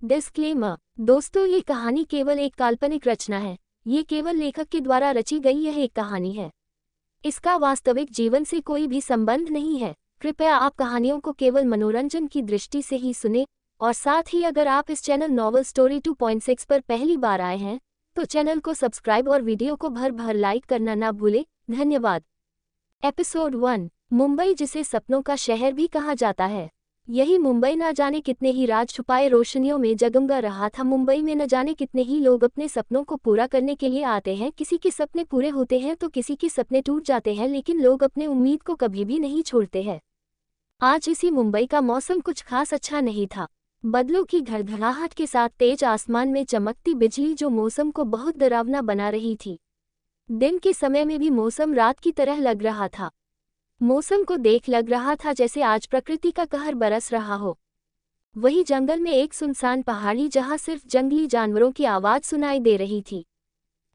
Disclaimer. दोस्तों, ये कहानी केवल एक काल्पनिक रचना है। ये केवल लेखक के द्वारा रची गई यह एक कहानी है। इसका वास्तविक जीवन से कोई भी संबंध नहीं है। कृपया आप कहानियों को केवल मनोरंजन की दृष्टि से ही सुने, और साथ ही अगर आप इस चैनल नॉवल स्टोरी 2.6 पर पहली बार आए हैं तो चैनल को सब्सक्राइब और वीडियो को भर भर लाइक करना ना भूलें। धन्यवाद। एपिसोड 1। मुंबई, जिसे सपनों का शहर भी कहा जाता है। यही मुंबई ना जाने कितने ही राज छुपाए रोशनियों में जगमगा रहा था। मुंबई में न जाने कितने ही लोग अपने सपनों को पूरा करने के लिए आते हैं। किसी के सपने पूरे होते हैं तो किसी के सपने टूट जाते हैं, लेकिन लोग अपने उम्मीद को कभी भी नहीं छोड़ते हैं। आज इसी मुंबई का मौसम कुछ खास अच्छा नहीं था। बादलों की घड़घड़ाहट के साथ तेज आसमान में चमकती बिजली जो मौसम को बहुत डरावना बना रही थी। दिन के समय में भी मौसम रात की तरह लग रहा था। मौसम को देख लग रहा था जैसे आज प्रकृति का कहर बरस रहा हो। वही जंगल में एक सुनसान पहाड़ी जहां सिर्फ जंगली जानवरों की आवाज सुनाई दे रही थी।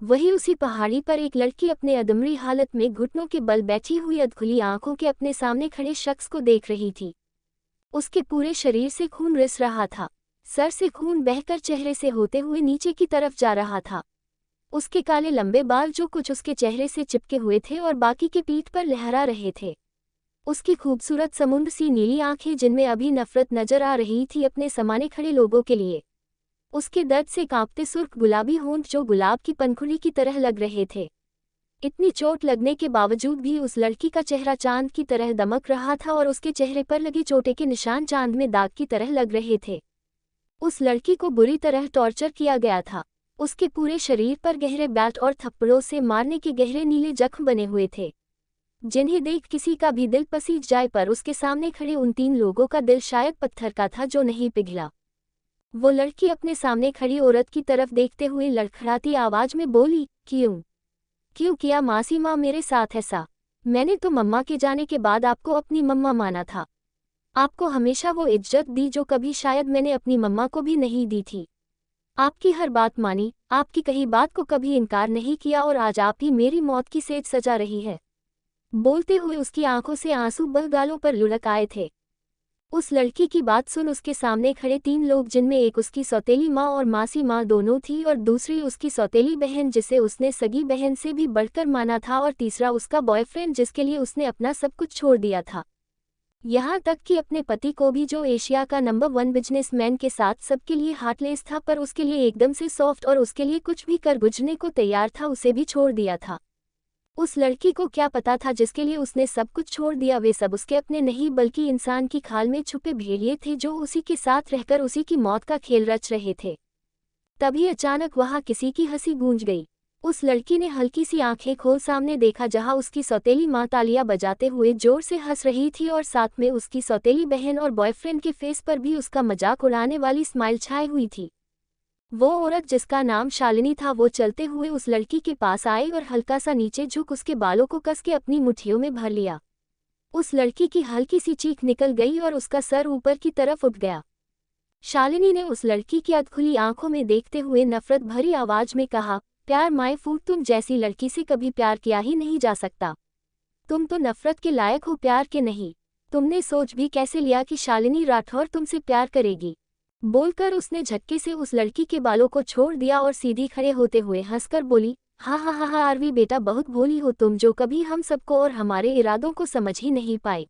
वही उसी पहाड़ी पर एक लड़की अपने अधमरी हालत में घुटनों के बल बैठी हुई अधखुली आंखों के अपने सामने खड़े शख्स को देख रही थी। उसके पूरे शरीर से खून रिस रहा था। सर से खून बहकर चेहरे से होते हुए नीचे की तरफ जा रहा था। उसके काले लंबे बाल जो कुछ उसके चेहरे से चिपके हुए थे और बाकी के पीठ पर लहरा रहे थे। उसकी खूबसूरत समुद्र सी नीली आंखें जिनमें अभी नफरत नजर आ रही थी अपने समाने खड़े लोगों के लिए। उसके दर्द से कांपते सुर्ख गुलाबी होंठ जो गुलाब की पंखुड़ी की तरह लग रहे थे। इतनी चोट लगने के बावजूद भी उस लड़की का चेहरा चांद की तरह दमक रहा था और उसके चेहरे पर लगे चोटे के निशान चांद में दाग की तरह लग रहे थे। उस लड़की को बुरी तरह टॉर्चर किया गया था। उसके पूरे शरीर पर गहरे बैट और थप्पड़ों से मारने के गहरे नीले जख्म बने हुए थे, जिन्हें देख किसी का भी दिल पसीज जाए, पर उसके सामने खड़े उन 3 लोगों का दिल शायद पत्थर का था जो नहीं पिघला। वो लड़की अपने सामने खड़ी औरत की तरफ देखते हुए लड़खड़ाती आवाज में बोली, क्यों किया मासी माँ मेरे साथ ऐसा? मैंने तो मम्मा के जाने के बाद आपको अपनी मम्मा माना था। आपको हमेशा वो इज्जत दी जो कभी शायद मैंने अपनी मम्मा को भी नहीं दी थी। आपकी हर बात मानी, आपकी कही बात को कभी इनकार नहीं किया, और आज आप ही मेरी मौत की सेज सजा रही है। बोलते हुए उसकी आंखों से आंसू बह गालों पर लुढ़क आए थे। उस लड़की की बात सुन उसके सामने खड़े 3 लोग, जिनमें एक उसकी सौतेली माँ और मासी माँ दोनों थी, और दूसरी उसकी सौतेली बहन जिसे उसने सगी बहन से भी बढ़कर माना था, और तीसरा उसका बॉयफ्रेंड जिसके लिए उसने अपना सब कुछ छोड़ दिया था। यहाँ तक कि अपने पति को भी, जो एशिया का नंबर 1 बिजनेसमैन के साथ सबके लिए हार्टलेस था, पर उसके लिए एकदम से सॉफ्ट और उसके लिए कुछ भी कर गुजरने को तैयार था, उसे भी छोड़ दिया था। उस लड़की को क्या पता था जिसके लिए उसने सब कुछ छोड़ दिया वे सब उसके अपने नहीं बल्कि इंसान की खाल में छुपे भेड़िए थे जो उसी के साथ रहकर उसी की मौत का खेल रच रहे थे। तभी अचानक वहां किसी की हंसी गूंज गई। उस लड़की ने हल्की सी आंखें खोल सामने देखा जहां उसकी सौतेली माँ तालियां बजाते हुए जोर से हंस रही थी, और साथ में उसकी सौतेली बहन और बॉयफ्रेंड के फेस पर भी उसका मजाक उड़ाने वाली स्माइल छाई हुई थी। वो औरत जिसका नाम शालिनी था, वो चलते हुए उस लड़की के पास आई और हल्का सा नीचे झुक उसके बालों को कस के अपनी मुट्ठियों में भर लिया। उस लड़की की हल्की सी चीख निकल गई और उसका सर ऊपर की तरफ उठ गया। शालिनी ने उस लड़की की अधखुली आंखों में देखते हुए नफरत भरी आवाज में कहा, प्यार माय फूट, तुम जैसी लड़की से कभी प्यार किया ही नहीं जा सकता। तुम तो नफरत के लायक हो, प्यार के नहीं। तुमने सोच भी कैसे लिया कि शालिनी राठौर तुमसे प्यार करेगी? बोलकर उसने झटके से उस लड़की के बालों को छोड़ दिया और सीधी खड़े होते हुए हंसकर बोली, हा आरवी बेटा, बहुत भोली हो तुम, जो कभी हम सबको और हमारे इरादों को समझ ही नहीं पाई।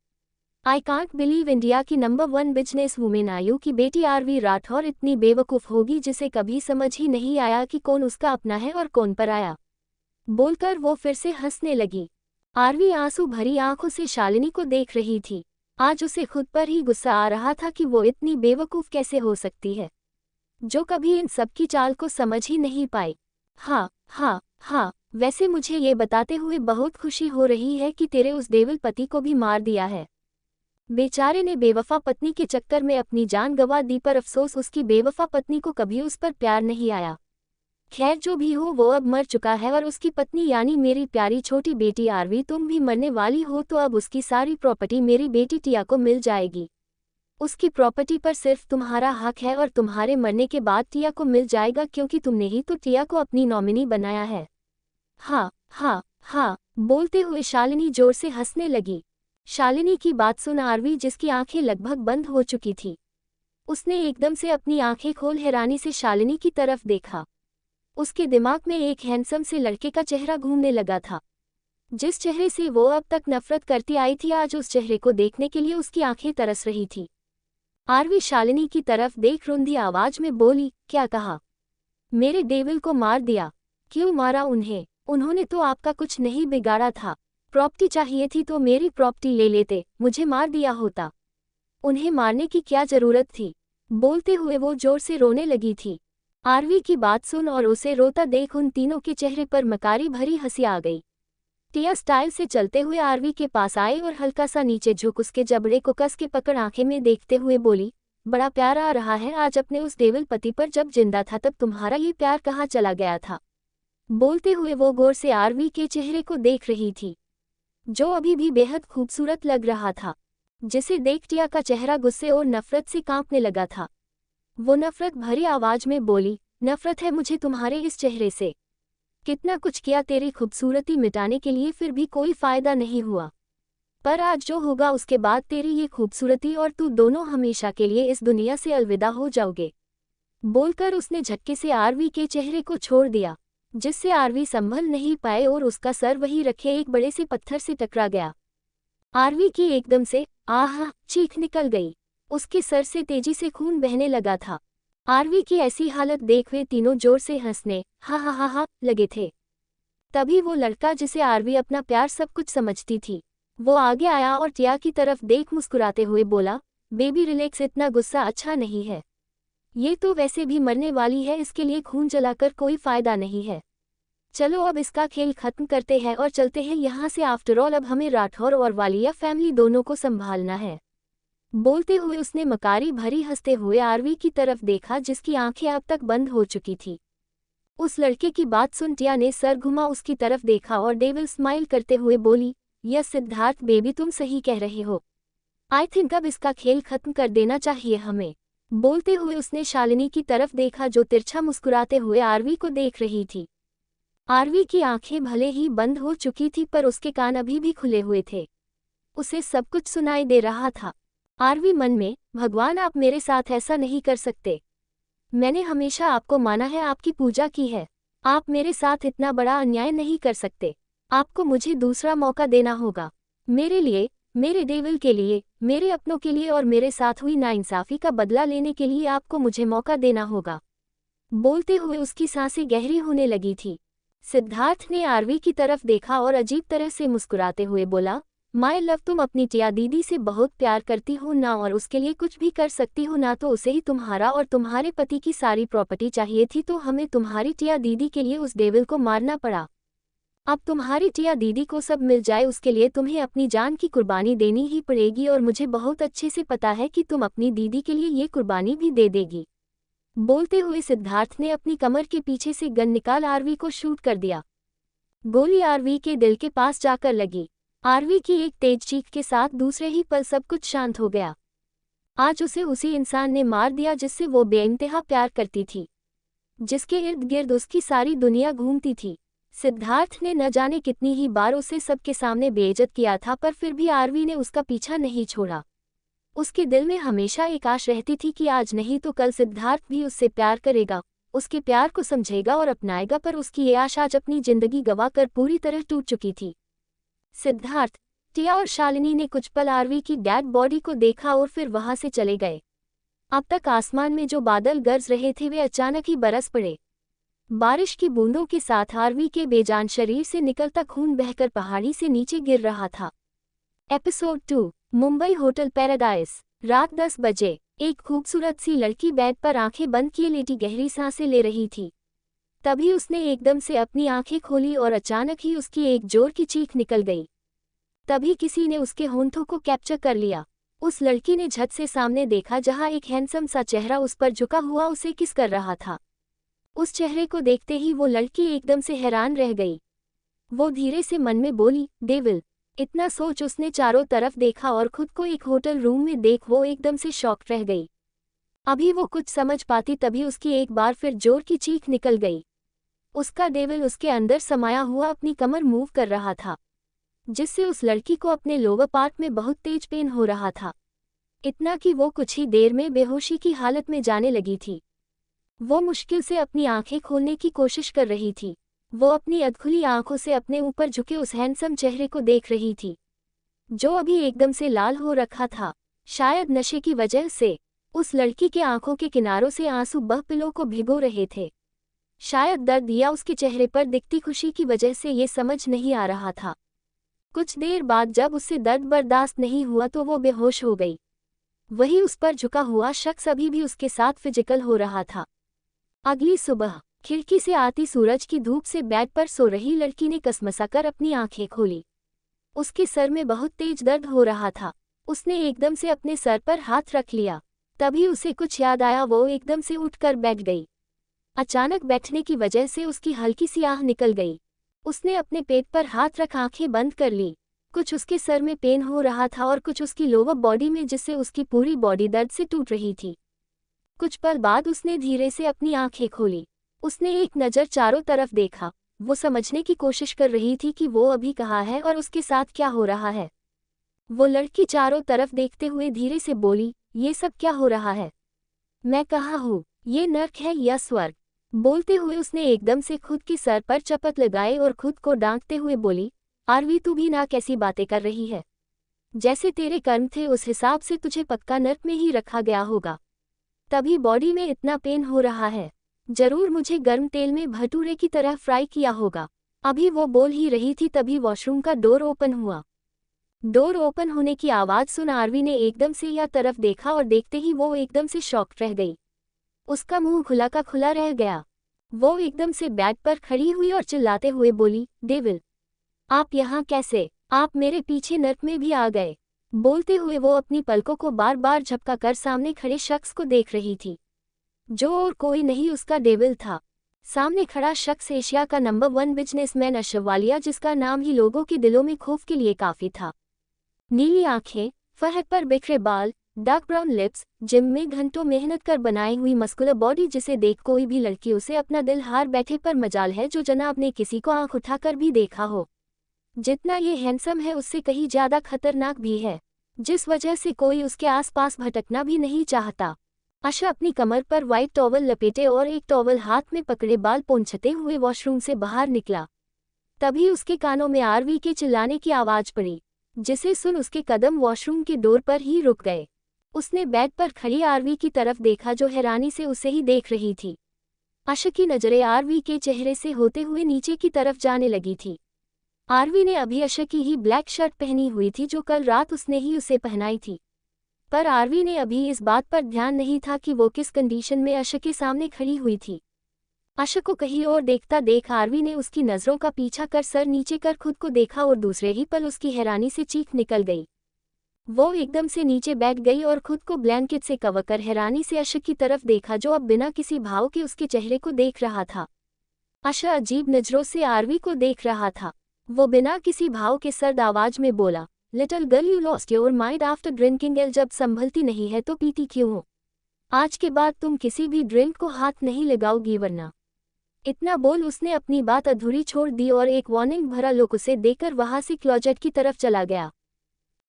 आई कांट बिलीव इंडिया की नंबर 1 बिजनेस वुमेन आयु की बेटी आरवी राठौर इतनी बेवकूफ होगी जिसे कभी समझ ही नहीं आया कि कौन उसका अपना है और कौन पराया। बोलकर वो फिर से हंसने लगी। आरवी आंसू भरी आंखों से शालिनी को देख रही थी। आज उसे खुद पर ही गुस्सा आ रहा था कि वो इतनी बेवकूफ कैसे हो सकती है, जो कभी इन सब की चाल को समझ ही नहीं पाई। हाँ, वैसे मुझे ये बताते हुए बहुत खुशी हो रही है कि तेरे उस देवल पति को भी मार दिया है। बेचारे ने बेवफा पत्नी के चक्कर में अपनी जान गंवा दी, पर अफसोस उसकी बेवफा पत्नी को कभी उस पर प्यार नहीं आया। खैर, जो भी हो वो अब मर चुका है, और उसकी पत्नी यानी मेरी प्यारी छोटी बेटी आरवी तुम भी मरने वाली हो, तो अब उसकी सारी प्रॉपर्टी मेरी बेटी टिया को मिल जाएगी। उसकी प्रॉपर्टी पर सिर्फ तुम्हारा हक है, और तुम्हारे मरने के बाद टिया को मिल जाएगा, क्योंकि तुमने ही तो टिया को अपनी नॉमिनी बनाया है। हाँ, बोलते हुए शालिनी जोर से हंसने लगी। शालिनी की बात सुन आरवी, जिसकी आंखें लगभग बंद हो चुकी थी, उसने एकदम से अपनी आंखें खोल हैरानी से शालिनी की तरफ देखा। उसके दिमाग में एक हैंडसम से लड़के का चेहरा घूमने लगा था। जिस चेहरे से वो अब तक नफरत करती आई थी, आज उस चेहरे को देखने के लिए उसकी आंखें तरस रही थी। आरवी शालिनी की तरफ देख रुंधी आवाज में बोली, क्या कहा? मेरे डेविल को मार दिया। क्यों मारा उन्हें? उन्होंने तो आपका कुछ नहीं बिगाड़ा था। प्रॉपर्टी चाहिए थी तो मेरी प्रॉपर्टी ले लेते, मुझे मार दिया होता। उन्हें मारने की क्या जरूरत थी? बोलते हुए वो जोर से रोने लगी थी। आरवी की बात सुन और उसे रोता देख उन तीनों के चेहरे पर मकारी भरी हंसी आ गई। टिया स्टाइल से चलते हुए आरवी के पास आए और हल्का सा नीचे झुक उसके जबड़े को कस के पकड़ आंखें में देखते हुए बोली, बड़ा प्यार आ रहा है आज अपने उस डेविल पति पर। जब जिंदा था तब तुम्हारा ये प्यार कहाँ चला गया था? बोलते हुए वो गौर से आरवी के चेहरे को देख रही थी, जो अभी भी बेहद खूबसूरत लग रहा था, जिसे देख टिया का चेहरा गुस्से और नफरत से कांपने लगा था। वो नफरत भरी आवाज में बोली, नफरत है मुझे तुम्हारे इस चेहरे से। कितना कुछ किया तेरी खूबसूरती मिटाने के लिए, फिर भी कोई फायदा नहीं हुआ। पर आज जो होगा उसके बाद तेरी ये खूबसूरती और तू दोनों हमेशा के लिए इस दुनिया से अलविदा हो जाओगे। बोलकर उसने झटके से आरवी के चेहरे को छोड़ दिया, जिससे आरवी संभल नहीं पाए और उसका सर वहीं रखे एक बड़े से पत्थर से टकरा गया। आरवी की एकदम से आहा चीख निकल गई। उसके सर से तेजी से खून बहने लगा था। आरवी की ऐसी हालत देख वे तीनों जोर से हंसने हा लगे थे। तभी वो लड़का जिसे आरवी अपना प्यार सब कुछ समझती थी, वो आगे आया और टिया की तरफ देख मुस्कुराते हुए बोला, बेबी रिलैक्स, इतना गुस्सा अच्छा नहीं है। ये तो वैसे भी मरने वाली है, इसके लिए खून जलाकर कोई फायदा नहीं है। चलो अब इसका खेल खत्म करते हैं और चलते हैं यहाँ से, आफ्टर ऑल अब हमें राठौर और वालिया फैमिली दोनों को संभालना है। बोलते हुए उसने मकारी भरी हंसते हुए आरवी की तरफ देखा, जिसकी आंखें अब तक बंद हो चुकी थी। उस लड़के की बात सुन टिया ने सर घुमा उसकी तरफ देखा और डेविल स्माइल करते हुए बोली, यस सिद्धार्थ बेबी, तुम सही कह रहे हो। आई थिंक अब इसका खेल खत्म कर देना चाहिए हमें। बोलते हुए उसने शालिनी की तरफ देखा, जो तिरछा मुस्कुराते हुए आरवी को देख रही थी। आरवी की आंखें भले ही बंद हो चुकी थी, पर उसके कान अभी भी खुले हुए थे। उसे सब कुछ सुनाई दे रहा था। आरवी मन में, भगवान आप मेरे साथ ऐसा नहीं कर सकते। मैंने हमेशा आपको माना है, आपकी पूजा की है। आप मेरे साथ इतना बड़ा अन्याय नहीं कर सकते। आपको मुझे दूसरा मौका देना होगा। मेरे लिए, मेरे डेविल के लिए, मेरे अपनों के लिए और मेरे साथ हुई नाइंसाफी का बदला लेने के लिए आपको मुझे मौका देना होगा। बोलते हुए उसकी सांसें गहरी होने लगी थी। सिद्धार्थ ने आरवी की तरफ देखा और अजीब तरह से मुस्कुराते हुए बोला, माय लव, तुम अपनी टिया दीदी से बहुत प्यार करती हो ना, और उसके लिए कुछ भी कर सकती हो ना। तो उसे ही तुम्हारा और तुम्हारे पति की सारी प्रॉपर्टी चाहिए थी, तो हमें तुम्हारी टिया दीदी के लिए उस डेविल को मारना पड़ा। अब तुम्हारी टिया दीदी को सब मिल जाए, उसके लिए तुम्हें अपनी जान की कुर्बानी देनी ही पड़ेगी, और मुझे बहुत अच्छे से पता है कि तुम अपनी दीदी के लिए ये कुर्बानी भी दे देगी। बोलते हुए सिद्धार्थ ने अपनी कमर के पीछे से गन निकाल आरवी को शूट कर दिया। गोली आरवी के दिल के पास जाकर लगी। आरवी की एक तेज चीख के साथ दूसरे ही पल सब कुछ शांत हो गया। आज उसे उसी इंसान ने मार दिया जिससे वो बेइंतहा प्यार करती थी, जिसके इर्द गिर्द उसकी सारी दुनिया घूमती थी। सिद्धार्थ ने न जाने कितनी ही बार उसे सबके सामने बेइज्जत किया था, पर फिर भी आरवी ने उसका पीछा नहीं छोड़ा। उसके दिल में हमेशा एक आश रहती थी कि आज नहीं तो कल सिद्धार्थ भी उससे प्यार करेगा, उसके प्यार को समझेगा और अपनाएगा, पर उसकी ये आश आज अपनी जिंदगी गंवाकर पूरी तरह टूट चुकी थी। सिद्धार्थ, टिया और शालिनी ने कुछ पल आरवी की डेड बॉडी को देखा और फिर वहां से चले गए। अब तक आसमान में जो बादल गरज रहे थे वे अचानक ही बरस पड़े। बारिश की बूंदों के साथ आरवी के बेजान शरीर से निकलता खून बहकर पहाड़ी से नीचे गिर रहा था। Episode 2, Mumbai hotel paradise. रात 10 बजे एक खूबसूरत सी लड़की बेड पर आंखें बंद किए लेटी गहरी सांसें ले रही थी। तभी उसने एकदम से अपनी आंखें खोली और अचानक ही उसकी एक जोर की चीख निकल गई। तभी किसी ने उसके होंठों को कैप्चर कर लिया। उस लड़की ने झट से सामने देखा, जहां एक हैंडसम सा चेहरा उस पर झुका हुआ उसे किस कर रहा था। उस चेहरे को देखते ही वो लड़की एकदम से हैरान रह गई। वो धीरे से मन में बोली, डेविल। इतना सोच उसने चारों तरफ देखा और खुद को एक होटल रूम में देख वो एकदम से शॉक रह गई। अभी वो कुछ समझ पाती तभी उसकी एक बार फिर जोर की चीख निकल गई। उसका डेविल उसके अंदर समाया हुआ अपनी कमर मूव कर रहा था, जिससे उस लड़की को अपने लोअर पार्ट में बहुत तेज पेन हो रहा था। इतना कि वो कुछ ही देर में बेहोशी की हालत में जाने लगी थी। वो मुश्किल से अपनी आंखें खोलने की कोशिश कर रही थी। वो अपनी अधखुली आंखों से अपने ऊपर झुके उस हैंडसम चेहरे को देख रही थी, जो अभी एकदम से लाल हो रखा था, शायद नशे की वजह से। उस लड़की के आंखों के किनारों से आंसू बह पिलों को भिगो रहे थे। शायद दर्द या उसके चेहरे पर दिखती खुशी की वजह से ये समझ नहीं आ रहा था। कुछ देर बाद जब उससे दर्द बर्दाश्त नहीं हुआ तो वो बेहोश हो गई। वही उस पर झुका हुआ शख्स अभी भी उसके साथ फिजिकल हो रहा था। अगली सुबह खिड़की से आती सूरज की धूप से बेड पर सो रही लड़की ने कसमसाकर अपनी आंखें खोली। उसके सर में बहुत तेज दर्द हो रहा था। उसने एकदम से अपने सर पर हाथ रख लिया। तभी उसे कुछ याद आया। वो एकदम से उठकर बैठ गई। अचानक बैठने की वजह से उसकी हल्की सी आह निकल गई। उसने अपने पेट पर हाथ रख आंखें बंद कर ली। कुछ उसके सर में पेन हो रहा था और कुछ उसकी लोअर बॉडी में, जिससे उसकी पूरी बॉडी दर्द से टूट रही थी। कुछ पल बाद उसने धीरे से अपनी आंखें खोली। उसने एक नज़र चारों तरफ देखा। वो समझने की कोशिश कर रही थी कि वो अभी कहाँ है और उसके साथ क्या हो रहा है। वो लड़की चारों तरफ देखते हुए धीरे से बोली, ये सब क्या हो रहा है? मैं कहाँ हूँ? ये नर्क है या स्वर्ग? बोलते हुए उसने एकदम से खुद के सर पर चपत लगाए और खुद को डांटते हुए बोली, आरवी तू भी ना कैसी बातें कर रही है? जैसे तेरे कर्म थे उस हिसाब से तुझे पक्का नर्क में ही रखा गया होगा, तभी बॉडी में इतना पेन हो रहा है। जरूर मुझे गर्म तेल में भटूरे की तरह फ्राई किया होगा। अभी वो बोल ही रही थी तभी वॉशरूम का डोर ओपन हुआ। डोर ओपन होने की आवाज़ सुन आरवी ने एकदम से यह तरफ देखा और देखते ही वो एकदम से शॉक रह गई। उसका मुंह खुला का खुला रह गया। वो एकदम से बेड पर खड़ी हुई और चिल्लाते हुए बोली, डेविल, आप यहाँ कैसे? आप मेरे पीछे नर्क में भी आ गए। बोलते हुए वो अपनी पलकों को बार बार झपका कर सामने खड़े शख्स को देख रही थी, जो और कोई नहीं उसका डेविल था। सामने खड़ा शख्स एशिया का नंबर 1 बिजनेसमैन अशरफ वालिया, जिसका नाम ही लोगों के दिलों में खौफ के लिए काफ़ी था। नीली आंखें, फहद पर बिखरे बाल, डार्क ब्राउन लिप्स, जिम में घंटों मेहनत कर बनाई हुई मस्कुलर बॉडी, जिसे देख कोई भी लड़की उसे अपना दिल हार बैठे। पर मजाल है जो जनाब ने किसी को आंख उठाकर भी देखा हो। जितना ये हैंडसम है उससे कहीं ज़्यादा खतरनाक भी है, जिस वजह से कोई उसके आसपास भटकना भी नहीं चाहता। आशा अपनी कमर पर वाइट टॉवल लपेटे और एक टॉवल हाथ में पकड़े बाल पोंछते हुए वॉशरूम से बाहर निकला। तभी उसके कानों में आरवी के चिल्लाने की आवाज़ पड़ी, जिसे सुन उसके कदम वॉशरूम के डोर पर ही रुक गए। उसने बेड पर खड़ी आरवी की तरफ देखा, जो हैरानी से उसे ही देख रही थी। आशा की नज़रें आरवी के चेहरे से होते हुए नीचे की तरफ जाने लगी थी। आरवी ने अभी आशा की ही ब्लैक शर्ट पहनी हुई थी, जो कल रात उसने ही उसे पहनाई थी। पर आरवी ने अभी इस बात पर ध्यान नहीं था कि वो किस कंडीशन में आशा के सामने खड़ी हुई थी। आशा को कहीं और देखता देख आरवी ने उसकी नज़रों का पीछा कर सर नीचे कर खुद को देखा और दूसरे ही पल उसकी हैरानी से चीख निकल गई। वो एकदम से नीचे बैठ गई और खुद को ब्लैंकेट से कवर कर हैरानी से आशा की तरफ देखा, जो अब बिना किसी भाव के उसके चेहरे को देख रहा था। आशा अजीब नज़रों से आरवी को देख रहा था। वो बिना किसी भाव के सर्द आवाज में बोला, little girl, you lost your mind after drinking L. जब संभलती नहीं है तो पीती क्यों हो? आज के बाद तुम किसी भी ड्रिंक को हाथ नहीं लगाओगी वरना। इतना बोल उसने अपनी बात अधूरी छोड़ दी और एक वार्निंग भरा लुक उसे देकर वहां से क्लोजेट की तरफ चला गया।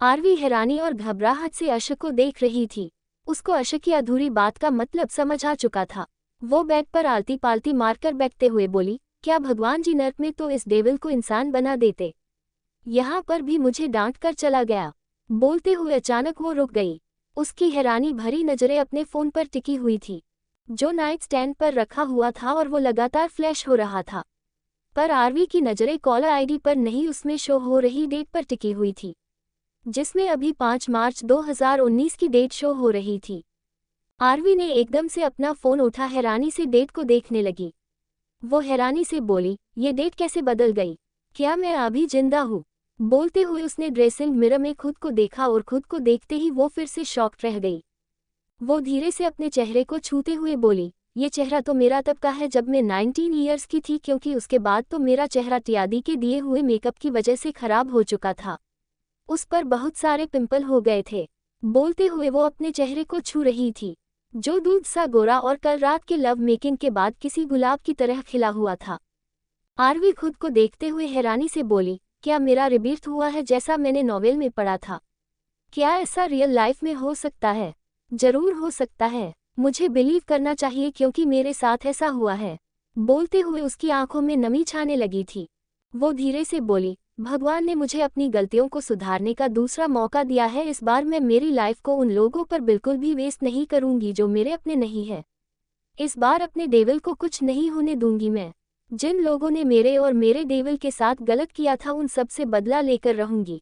आरवी हैरानी और घबराहट से आशा को देख रही थी। उसको आशा की अधूरी बात का मतलब समझ आ चुका था। वो बेड पर आलती पालती मारकर बैठते हुए बोली, क्या भगवान जी नर्क में तो इस डेविल को इंसान बना देते, यहाँ पर भी मुझे डांट कर चला गया। बोलते हुए अचानक वो रुक गई। उसकी हैरानी भरी नज़रें अपने फ़ोन पर टिकी हुई थी, जो नाइट स्टैंड पर रखा हुआ था और वो लगातार फ्लैश हो रहा था। पर आरवी की नज़रें कॉलर आईडी पर नहीं, उसमें शो हो रही डेट पर टिकी हुई थी, जिसमें अभी 5 मार्च 2019 की डेट शो हो रही थी। आरवी ने एकदम से अपना फ़ोन उठा, हैरानी से डेट को देखने लगी। वो हैरानी से बोली, ये डेट कैसे बदल गई? क्या मैं अभी जिंदा हूँ? बोलते हुए उसने ड्रेसिंग मिरर में खुद को देखा और खुद को देखते ही वो फिर से शॉक रह गई। वो धीरे से अपने चेहरे को छूते हुए बोली, ये चेहरा तो मेरा तब का है जब मैं 19 ईयर्स की थी, क्योंकि उसके बाद तो मेरा चेहरा टियादी के दिए हुए मेकअप की वजह से खराब हो चुका था। उस पर बहुत सारे पिंपल हो गए थे। बोलते हुए वो अपने चेहरे को छू रही थी, जो दूध सा गोरा और कल रात के लव मेकिंग के बाद किसी गुलाब की तरह खिला हुआ था। आरवी खुद को देखते हुए हैरानी से बोली, क्या मेरा रिबीर्थ हुआ है जैसा मैंने नॉवेल में पढ़ा था? क्या ऐसा रियल लाइफ में हो सकता है? जरूर हो सकता है। मुझे बिलीव करना चाहिए क्योंकि मेरे साथ ऐसा हुआ है। बोलते हुए उसकी आंखों में नमी छाने लगी थी। वो धीरे से बोली, भगवान ने मुझे अपनी गलतियों को सुधारने का दूसरा मौका दिया है। इस बार मैं मेरी लाइफ को उन लोगों पर बिल्कुल भी वेस्ट नहीं करूंगी जो मेरे अपने नहीं है। इस बार अपने डेविल को कुछ नहीं होने दूंगी मैं। जिन लोगों ने मेरे और मेरे डेविल के साथ गलत किया था उन सब से बदला लेकर रहूंगी।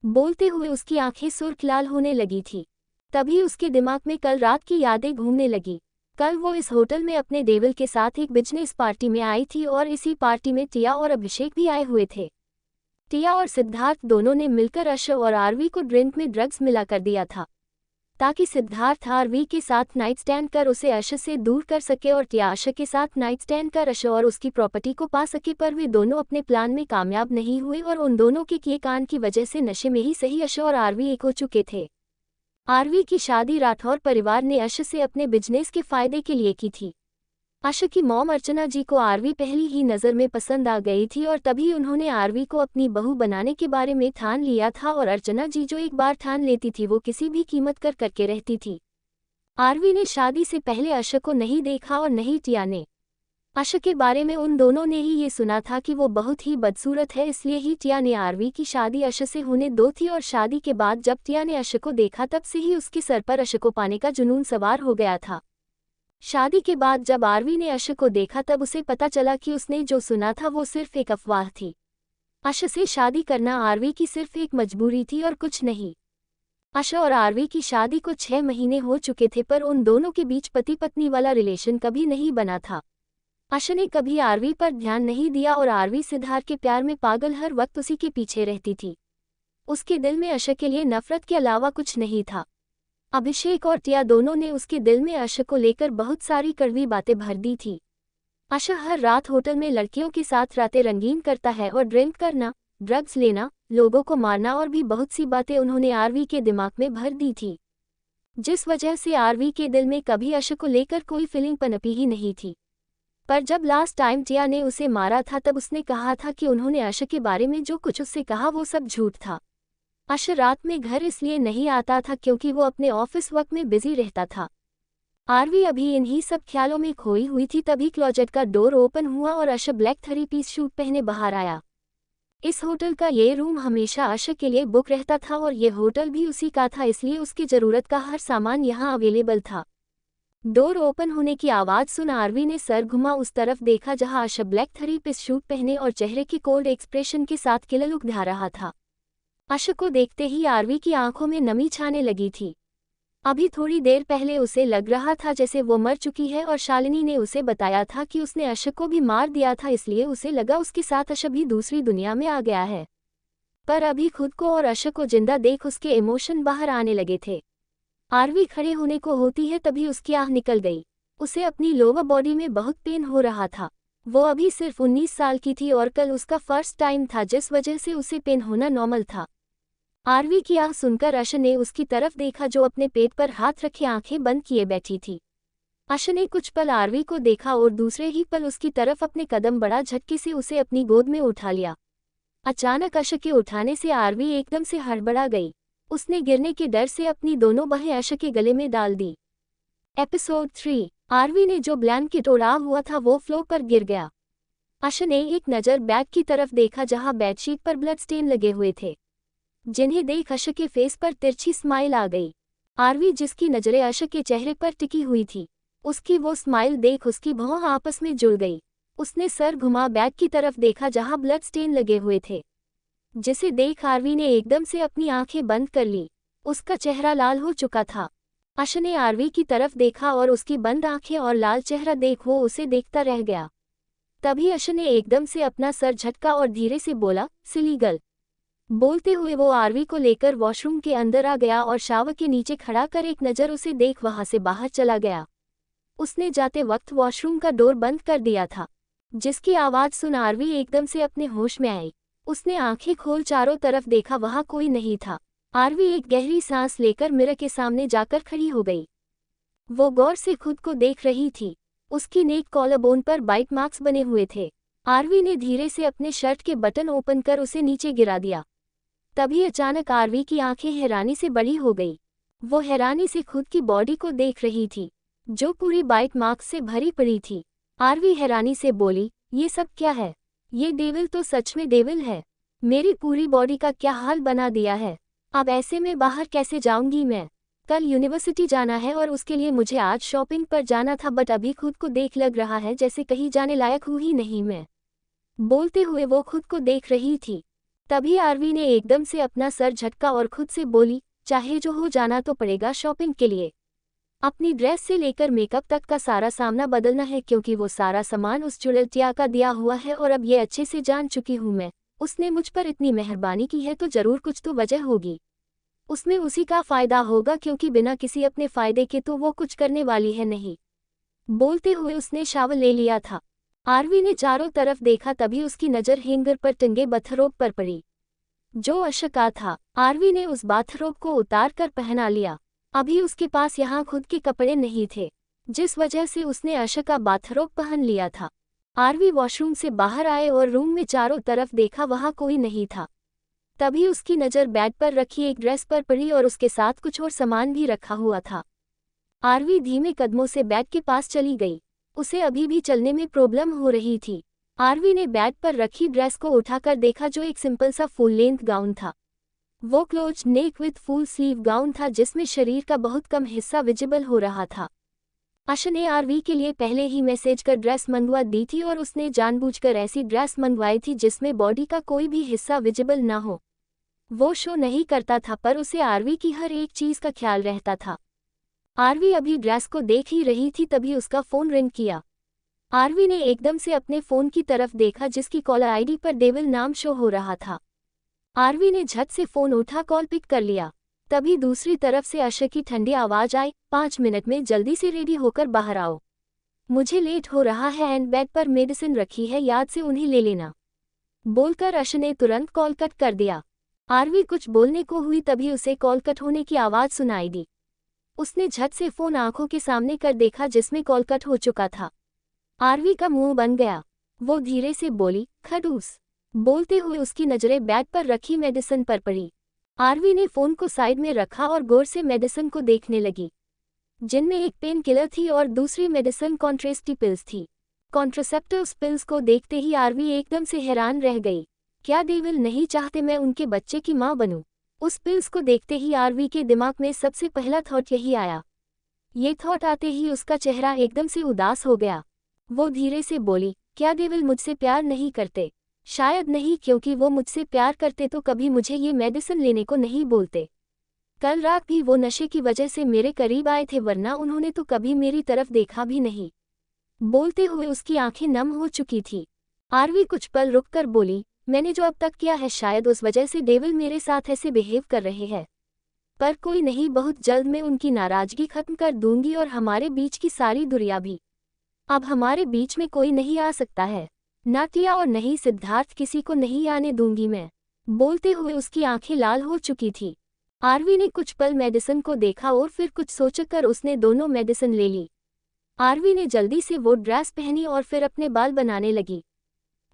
बोलते हुए उसकी आंखें सुर्ख लाल होने लगी थी। तभी उसके दिमाग में कल रात की यादें घूमने लगी। कल वो इस होटल में अपने डेविल के साथ एक बिजनेस पार्टी में आई थी और इसी पार्टी में टिया और अभिषेक भी आए हुए थे। टिया और सिद्धार्थ दोनों ने मिलकर अश और आरवी को ड्रिंक में ड्रग्स मिला कर दिया था ताकि सिद्धार्थ आरवी के साथ नाइट स्टैंड कर उसे अश से दूर कर सके और टिया अश के साथ नाइट स्टैंड कर अश और उसकी प्रॉपर्टी को पा सके। पर वे दोनों अपने प्लान में कामयाब नहीं हुए और उन दोनों के किए कांड की वजह से नशे में ही सही अश और आरवी एक हो चुके थे। आरवी की शादी राठौर परिवार ने अश से अपने बिजनेस के फायदे के लिए की थी। अश की मॉम अर्चना जी को आरवी पहली ही नज़र में पसंद आ गई थी और तभी उन्होंने आरवी को अपनी बहू बनाने के बारे में ठान लिया था। और अर्चना जी जो एक बार ठान लेती थी वो किसी भी कीमत कर करके रहती थी। आरवी ने शादी से पहले अश को नहीं देखा और नहीं टिया ने। अश के बारे में उन दोनों ने ही ये सुना था कि वो बहुत ही बदसूरत है, इसलिए ही टिया ने आरवी की शादी अश से होने दो थी। और शादी के बाद जब टिया ने अश को देखा तब से ही उसके सर पर अश को पाने का जुनून सवार हो गया था। शादी के बाद जब आरवी ने अश को देखा तब उसे पता चला कि उसने जो सुना था वो सिर्फ एक अफवाह थी। अश से शादी करना आरवी की सिर्फ एक मजबूरी थी और कुछ नहीं। अश और आरवी की शादी को 6 महीने हो चुके थे पर उन दोनों के बीच पति पत्नी वाला रिलेशन कभी नहीं बना था। अश ने कभी आरवी पर ध्यान नहीं दिया और आरवी सिद्धार्थ के प्यार में पागल हर वक्त उसी के पीछे रहती थी। उसके दिल में अश के लिए नफरत के अलावा कुछ नहीं था। अभिषेक और टिया दोनों ने उसके दिल में अश को लेकर बहुत सारी कड़वी बातें भर दी थी। अश हर रात होटल में लड़कियों के साथ रातें रंगीन करता है और ड्रिंक करना, ड्रग्स लेना, लोगों को मारना और भी बहुत सी बातें उन्होंने आरवी के दिमाग में भर दी थी, जिस वजह से आरवी के दिल में कभी अश को लेकर कोई फीलिंग पनपी ही नहीं थी। पर जब लास्ट टाइम टिया ने उसे मारा था तब उसने कहा था कि उन्होंने अश के बारे में जो कुछ उससे कहा वो सब झूठ था। अश रात में घर इसलिए नहीं आता था क्योंकि वो अपने ऑफिस वक्त में बिजी रहता था। आरवी अभी इन्हीं सब ख्यालों में खोई हुई थी तभी क्लोजेट का डोर ओपन हुआ और अश ब्लैक 3-पीस सूट पहने बाहर आया। इस होटल का ये रूम हमेशा अश के लिए बुक रहता था और ये होटल भी उसी का था, इसलिए उसकी ज़रूरत का हर सामान यहाँ अवेलेबल था। डोर ओपन होने की आवाज़ सुन आरवी ने सर घुमा उस तरफ देखा जहाँ अश ब्लैक 3-पीस सूट पहने और चेहरे के कोल्ड एक्सप्रेशन के साथ किला लुक ढा रहा था। अश को देखते ही आरवी की आंखों में नमी छाने लगी थी। अभी थोड़ी देर पहले उसे लग रहा था जैसे वो मर चुकी है और शालिनी ने उसे बताया था कि उसने अश को भी मार दिया था, इसलिए उसे लगा उसके साथ अश भी दूसरी दुनिया में आ गया है। पर अभी खुद को और अश को जिंदा देख उसके इमोशन बाहर आने लगे थे। आरवी खड़े होने को होती है तभी उसकी आह निकल गई। उसे अपनी लोअर बॉडी में बहुत पेन हो रहा था। वो अभी सिर्फ 19 साल की थी और कल उसका फर्स्ट टाइम था जिस वजह से उसे पेन होना नॉर्मल था। आरवी की आह सुनकर अश ने उसकी तरफ देखा जो अपने पेट पर हाथ रखे आंखें बंद किए बैठी थी। अश ने कुछ पल आरवी को देखा और दूसरे ही पल उसकी तरफ अपने कदम बढ़ा झटके से उसे अपनी गोद में उठा लिया। अचानक अश के उठाने से आरवी एकदम से हड़बड़ा गई। उसने गिरने के डर से अपनी दोनों बाहें अश के गले में डाल दी। एपिसोड 3। आरवी ने जो ब्लैंकेट ओढ़ा हुआ था वो फ्लोर पर गिर गया। अश ने एक नज़र बैग की तरफ देखा जहां बेडशीट पर ब्लड स्टेन लगे हुए थे, जिन्हें देख अश के फेस पर तिरछी स्माइल आ गई। आरवी जिसकी नज़रें अश के चेहरे पर टिकी हुई थी, उसकी वो स्माइल देख उसकी भौं आपस में जुड़ गई। उसने सर घुमा बैग की तरफ देखा जहां ब्लड स्टेन लगे हुए थे, जिसे देख आरवी ने एकदम से अपनी आंखें बंद कर ली। उसका चेहरा लाल हो चुका था। अश ने आरवी की तरफ देखा और उसकी बंद आंखें और लाल चेहरा देख वो उसे देखता रह गया। तभी अश ने एकदम से अपना सर झटका और धीरे से बोला, सिली गर्ल। बोलते हुए वो आरवी को लेकर वॉशरूम के अंदर आ गया और शावर के नीचे खड़ा कर एक नज़र उसे देख वहां से बाहर चला गया। उसने जाते वक्त वॉशरूम का डोर बंद कर दिया था, जिसकी आवाज़ सुन आरवी एकदम से अपने होश में आई। उसने आंखें खोल चारों तरफ देखा, वहां कोई नहीं था। आरवी एक गहरी सांस लेकर मिरर के सामने जाकर खड़ी हो गई। वो गौर से खुद को देख रही थी। उसकी नेक कॉलर बोन पर बाइट मार्क्स बने हुए थे। आरवी ने धीरे से अपने शर्ट के बटन ओपन कर उसे नीचे गिरा दिया। तभी अचानक आरवी की आंखें हैरानी से बड़ी हो गई। वो हैरानी से खुद की बॉडी को देख रही थी, जो पूरी बाइट मार्क्स से भरी पड़ी थी। आरवी हैरानी से बोली, ये सब क्या है? ये डेविल तो सच में डेविल है। मेरी पूरी बॉडी का क्या हाल बना दिया है। अब ऐसे में बाहर कैसे जाऊंगी मैं? कल यूनिवर्सिटी जाना है और उसके लिए मुझे आज शॉपिंग पर जाना था, बट अभी खुद को देख लग रहा है जैसे कहीं जाने लायक हूँ ही नहीं मैं। बोलते हुए वो खुद को देख रही थी। तभी आरवी ने एकदम से अपना सर झटका और खुद से बोली, चाहे जो हो जाना तो पड़ेगा शॉपिंग के लिए। अपनी ड्रेस से लेकर मेकअप तक का सारा सामना बदलना है, क्योंकि वो सारा सामान उस चुड़ैल का दिया हुआ है और अब ये अच्छे से जान चुकी हूँ मैं, उसने मुझ पर इतनी मेहरबानी की है तो जरूर कुछ तो वजह होगी। उसमें उसी का फायदा होगा, क्योंकि बिना किसी अपने फायदे के तो वो कुछ करने वाली है नहीं। बोलते हुए उसने शावर ले लिया था। आरवी ने चारों तरफ देखा, तभी उसकी नज़र हैंगर पर टंगे बाथरोब पर पड़ी, जो अश का था। आरवी ने उस बाथरोब को उतार कर पहना लिया। अभी उसके पास यहाँ खुद के कपड़े नहीं थे, जिस वजह से उसने अश का बाथरोब पहन लिया था। आरवी वॉशरूम से बाहर आए और रूम में चारों तरफ देखा, वहाँ कोई नहीं था। तभी उसकी नज़र बेड पर रखी एक ड्रेस पर पड़ी और उसके साथ कुछ और सामान भी रखा हुआ था। आरवी धीमे कदमों से बेड के पास चली गई। उसे अभी भी चलने में प्रॉब्लम हो रही थी। आरवी ने बेड पर रखी ड्रेस को उठाकर देखा, जो एक सिंपल सा फुल लेंथ गाउन था। वो close neck with full sleeve gown था, जिसमें शरीर का बहुत कम हिस्सा विजिबल हो रहा था। आश ने आरवी के लिए पहले ही मैसेज कर ड्रेस मंगवा दी थी और उसने जानबूझकर ऐसी ड्रेस मंगवाई थी जिसमें बॉडी का कोई भी हिस्सा विजिबल ना हो। वो शो नहीं करता था, पर उसे आरवी की हर एक चीज का ख्याल रहता था। आरवी अभी ड्रेस को देख ही रही थी, तभी उसका फोन रिंग किया। आरवी ने एकदम से अपने फोन की तरफ देखा, जिसकी कॉलर आईडी पर डेविल नाम शो हो रहा था। आरवी ने झट से फोन उठा कॉल पिक कर लिया। तभी दूसरी तरफ से अश की ठंडी आवाज आई, 5 मिनट में जल्दी से रेडी होकर बाहर आओ, मुझे लेट हो रहा है एंड बेड पर मेडिसिन रखी है, याद से उन्हें ले लेना। बोलकर अश ने तुरंत कॉल कट कर दिया। आरवी कुछ बोलने को हुई, तभी उसे कॉल कट होने की आवाज सुनाई दी। उसने झट से फोन आंखों के सामने कर देखा, जिसमें कॉल कट हो चुका था। आरवी का मुंह बन गया। वो धीरे से बोली, खड़ूस। बोलते हुए उसकी नजरें बेड पर रखी मेडिसिन पर पड़ी। आरवी ने फोन को साइड में रखा और गौर से मेडिसिन को देखने लगी, जिनमें एक पेन किलर थी और दूसरी मेडिसिन कॉन्ट्रेस्टिव पिल्स थी। कॉन्ट्रासेप्टिव पिल्स को देखते ही आरवी एकदम से हैरान रह गई। क्या डेविल नहीं चाहते मैं उनके बच्चे की मां बनूं? उस पिल्स को देखते ही आरवी के दिमाग में सबसे पहला थॉट यही आया। ये थॉट आते ही उसका चेहरा एकदम से उदास हो गया। वो धीरे से बोली, क्या डेविल मुझसे प्यार नहीं करते? शायद नहीं, क्योंकि वो मुझसे प्यार करते तो कभी मुझे ये मेडिसिन लेने को नहीं बोलते। कल रात भी वो नशे की वजह से मेरे करीब आए थे, वरना उन्होंने तो कभी मेरी तरफ देखा भी नहीं। बोलते हुए उसकी आंखें नम हो चुकी थी। आरवी कुछ पल रुककर बोली, मैंने जो अब तक किया है शायद उस वजह से डेविल मेरे साथ ऐसे बिहेव कर रहे हैं। पर कोई नहीं, बहुत जल्द मैं उनकी नाराजगी खत्म कर दूंगी और हमारे बीच की सारी दूरियां भी। अब हमारे बीच में कोई नहीं आ सकता है, ना टिया और नहीं सिद्धार्थ, किसी को नहीं आने दूंगी मैं। बोलते हुए उसकी आंखें लाल हो चुकी थी। आरवी ने कुछ पल मेडिसिन को देखा और फिर कुछ सोचकर उसने दोनों मेडिसिन ले ली। आरवी ने जल्दी से वो ड्रेस पहनी और फिर अपने बाल बनाने लगी।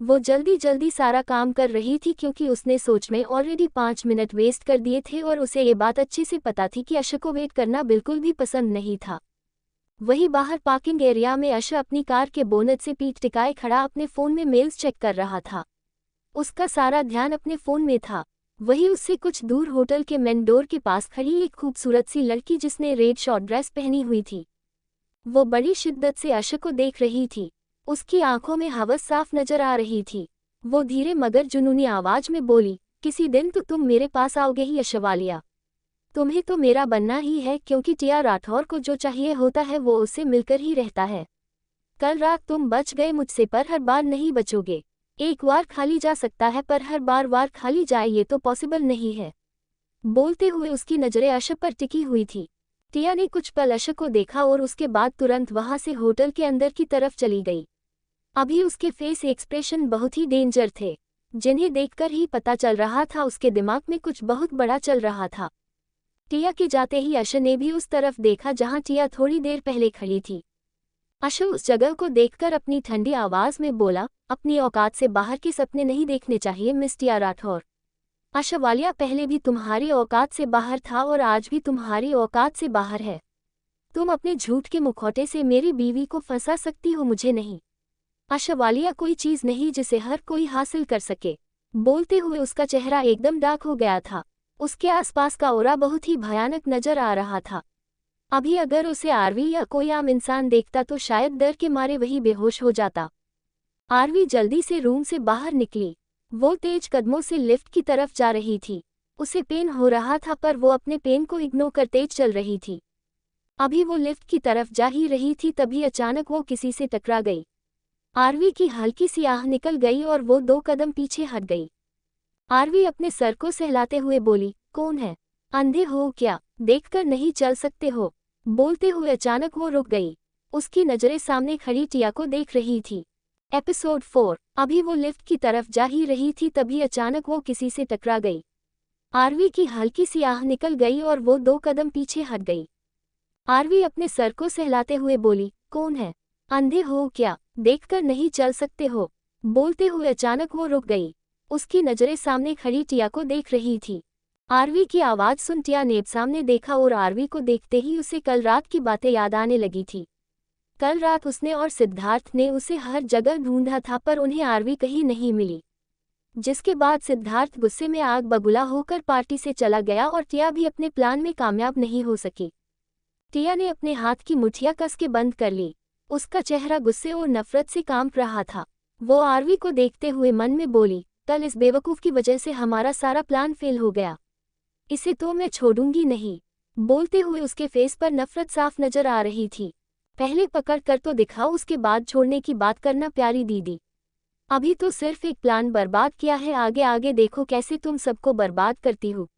वो जल्दी जल्दी सारा काम कर रही थी, क्योंकि उसने सोच में ऑलरेडी 5 मिनट वेस्ट कर दिए थे और उसे ये बात अच्छे से पता थी कि अश को वेट करना बिल्कुल भी पसंद नहीं था। वहीं बाहर पार्किंग एरिया में अश अपनी कार के बोनट से पीठ टिकाए खड़ा अपने फ़ोन में मेल्स चेक कर रहा था। उसका सारा ध्यान अपने फ़ोन में था। वहीं उससे कुछ दूर होटल के मेन डोर के पास खड़ी एक खूबसूरत सी लड़की, जिसने रेड शॉर्ट ड्रेस पहनी हुई थी, वो बड़ी शिद्दत से अश को देख रही थी। उसकी आंखों में हवस साफ नजर आ रही थी। वो धीरे मगर जुनूनी आवाज में बोली, किसी दिन तो तुम मेरे पास आओगे ही यशवालिया। तुम्हें तो मेरा बनना ही है, क्योंकि टिया राठौर को जो चाहिए होता है वो उससे मिलकर ही रहता है। कल रात तुम बच गए मुझसे, पर हर बार नहीं बचोगे। एक बार खाली जा सकता है, पर हर बार खाली जाए ये तो पॉसिबल नहीं है। बोलते हुए उसकी नजरें अश पर टिकी हुई थी। टिया ने कुछ पल अश को देखा और उसके बाद तुरंत वहां से होटल के अंदर की तरफ चली गई। अभी उसके फेस एक्सप्रेशन बहुत ही डेंजर थे, जिन्हें देखकर ही पता चल रहा था उसके दिमाग में कुछ बहुत बड़ा चल रहा था। टिया के जाते ही अश ने भी उस तरफ देखा जहां टिया थोड़ी देर पहले खड़ी थी। अश उस जगह को देखकर अपनी ठंडी आवाज में बोला, अपनी औकात से बाहर के सपने नहीं देखने चाहिए मिस टिया राठौर। आशवालिया पहले भी तुम्हारी औकात से बाहर था और आज भी तुम्हारी औकात से बाहर है। तुम अपने झूठ के मुखौटे से मेरी बीवी को फंसा सकती हो, मुझे नहीं। आशवालिया कोई चीज नहीं जिसे हर कोई हासिल कर सके। बोलते हुए उसका चेहरा एकदम डार्क हो गया था। उसके आसपास का ऑरा बहुत ही भयानक नजर आ रहा था। अभी अगर उसे आरवी या कोई आम इंसान देखता तो शायद डर के मारे वही बेहोश हो जाता। आरवी जल्दी से रूम से बाहर निकली। वो तेज कदमों से लिफ्ट की तरफ जा रही थी। उसे पेन हो रहा था पर वो अपने पेन को इग्नोर कर तेज चल रही थी। अभी वो लिफ्ट की तरफ जा ही रही थी तभी अचानक वो किसी से टकरा गई। आरवी की हल्की सी आह निकल गई और वो 2 कदम पीछे हट गई। आरवी अपने सर को सहलाते हुए बोली, कौन है? अंधे हो क्या? देखकर नहीं चल सकते हो? बोलते हुए अचानक वो रुक गई। उसकी नजरें सामने खड़ी टिया को देख रही थी। एपिसोड 4। अभी वो लिफ्ट की तरफ जा ही रही थी तभी अचानक वो किसी से टकरा गई। आरवी की हल्की सी आह निकल गई और वो 2 कदम पीछे हट गई। आरवी अपने सर को सहलाते हुए बोली, कौन है? अंधे हो क्या? देखकर नहीं चल सकते हो? बोलते हुए अचानक वो रुक गई। उसकी नजरें सामने खड़ी टिया को देख रही थी। आरवी की आवाज सुन टिया ने सामने देखा और आरवी को देखते ही उसे कल रात की बातें याद आने लगी थी। कल रात उसने और सिद्धार्थ ने उसे हर जगह ढूंढा था पर उन्हें आरवी कहीं नहीं मिली। जिसके बाद सिद्धार्थ गुस्से में आग बबूला होकर पार्टी से चला गया और टिया भी अपने प्लान में कामयाब नहीं हो सकी। टिया ने अपने हाथ की मुठ्ठियां कस के बंद कर ली। उसका चेहरा गुस्से और नफरत से कांप रहा था। वो आरवी को देखते हुए मन में बोली, कल इस बेवकूफ की वजह से हमारा सारा प्लान फेल हो गया। इसे तो मैं छोड़ूंगी नहीं। बोलते हुए उसके फेस पर नफरत साफ नजर आ रही थी। पहले पकड़ कर तो दिखाओ, उसके बाद छोड़ने की बात करना प्यारी दीदी। अभी तो सिर्फ एक प्लान बर्बाद किया है, आगे आगे देखो कैसे तुम सबको बर्बाद करती हो।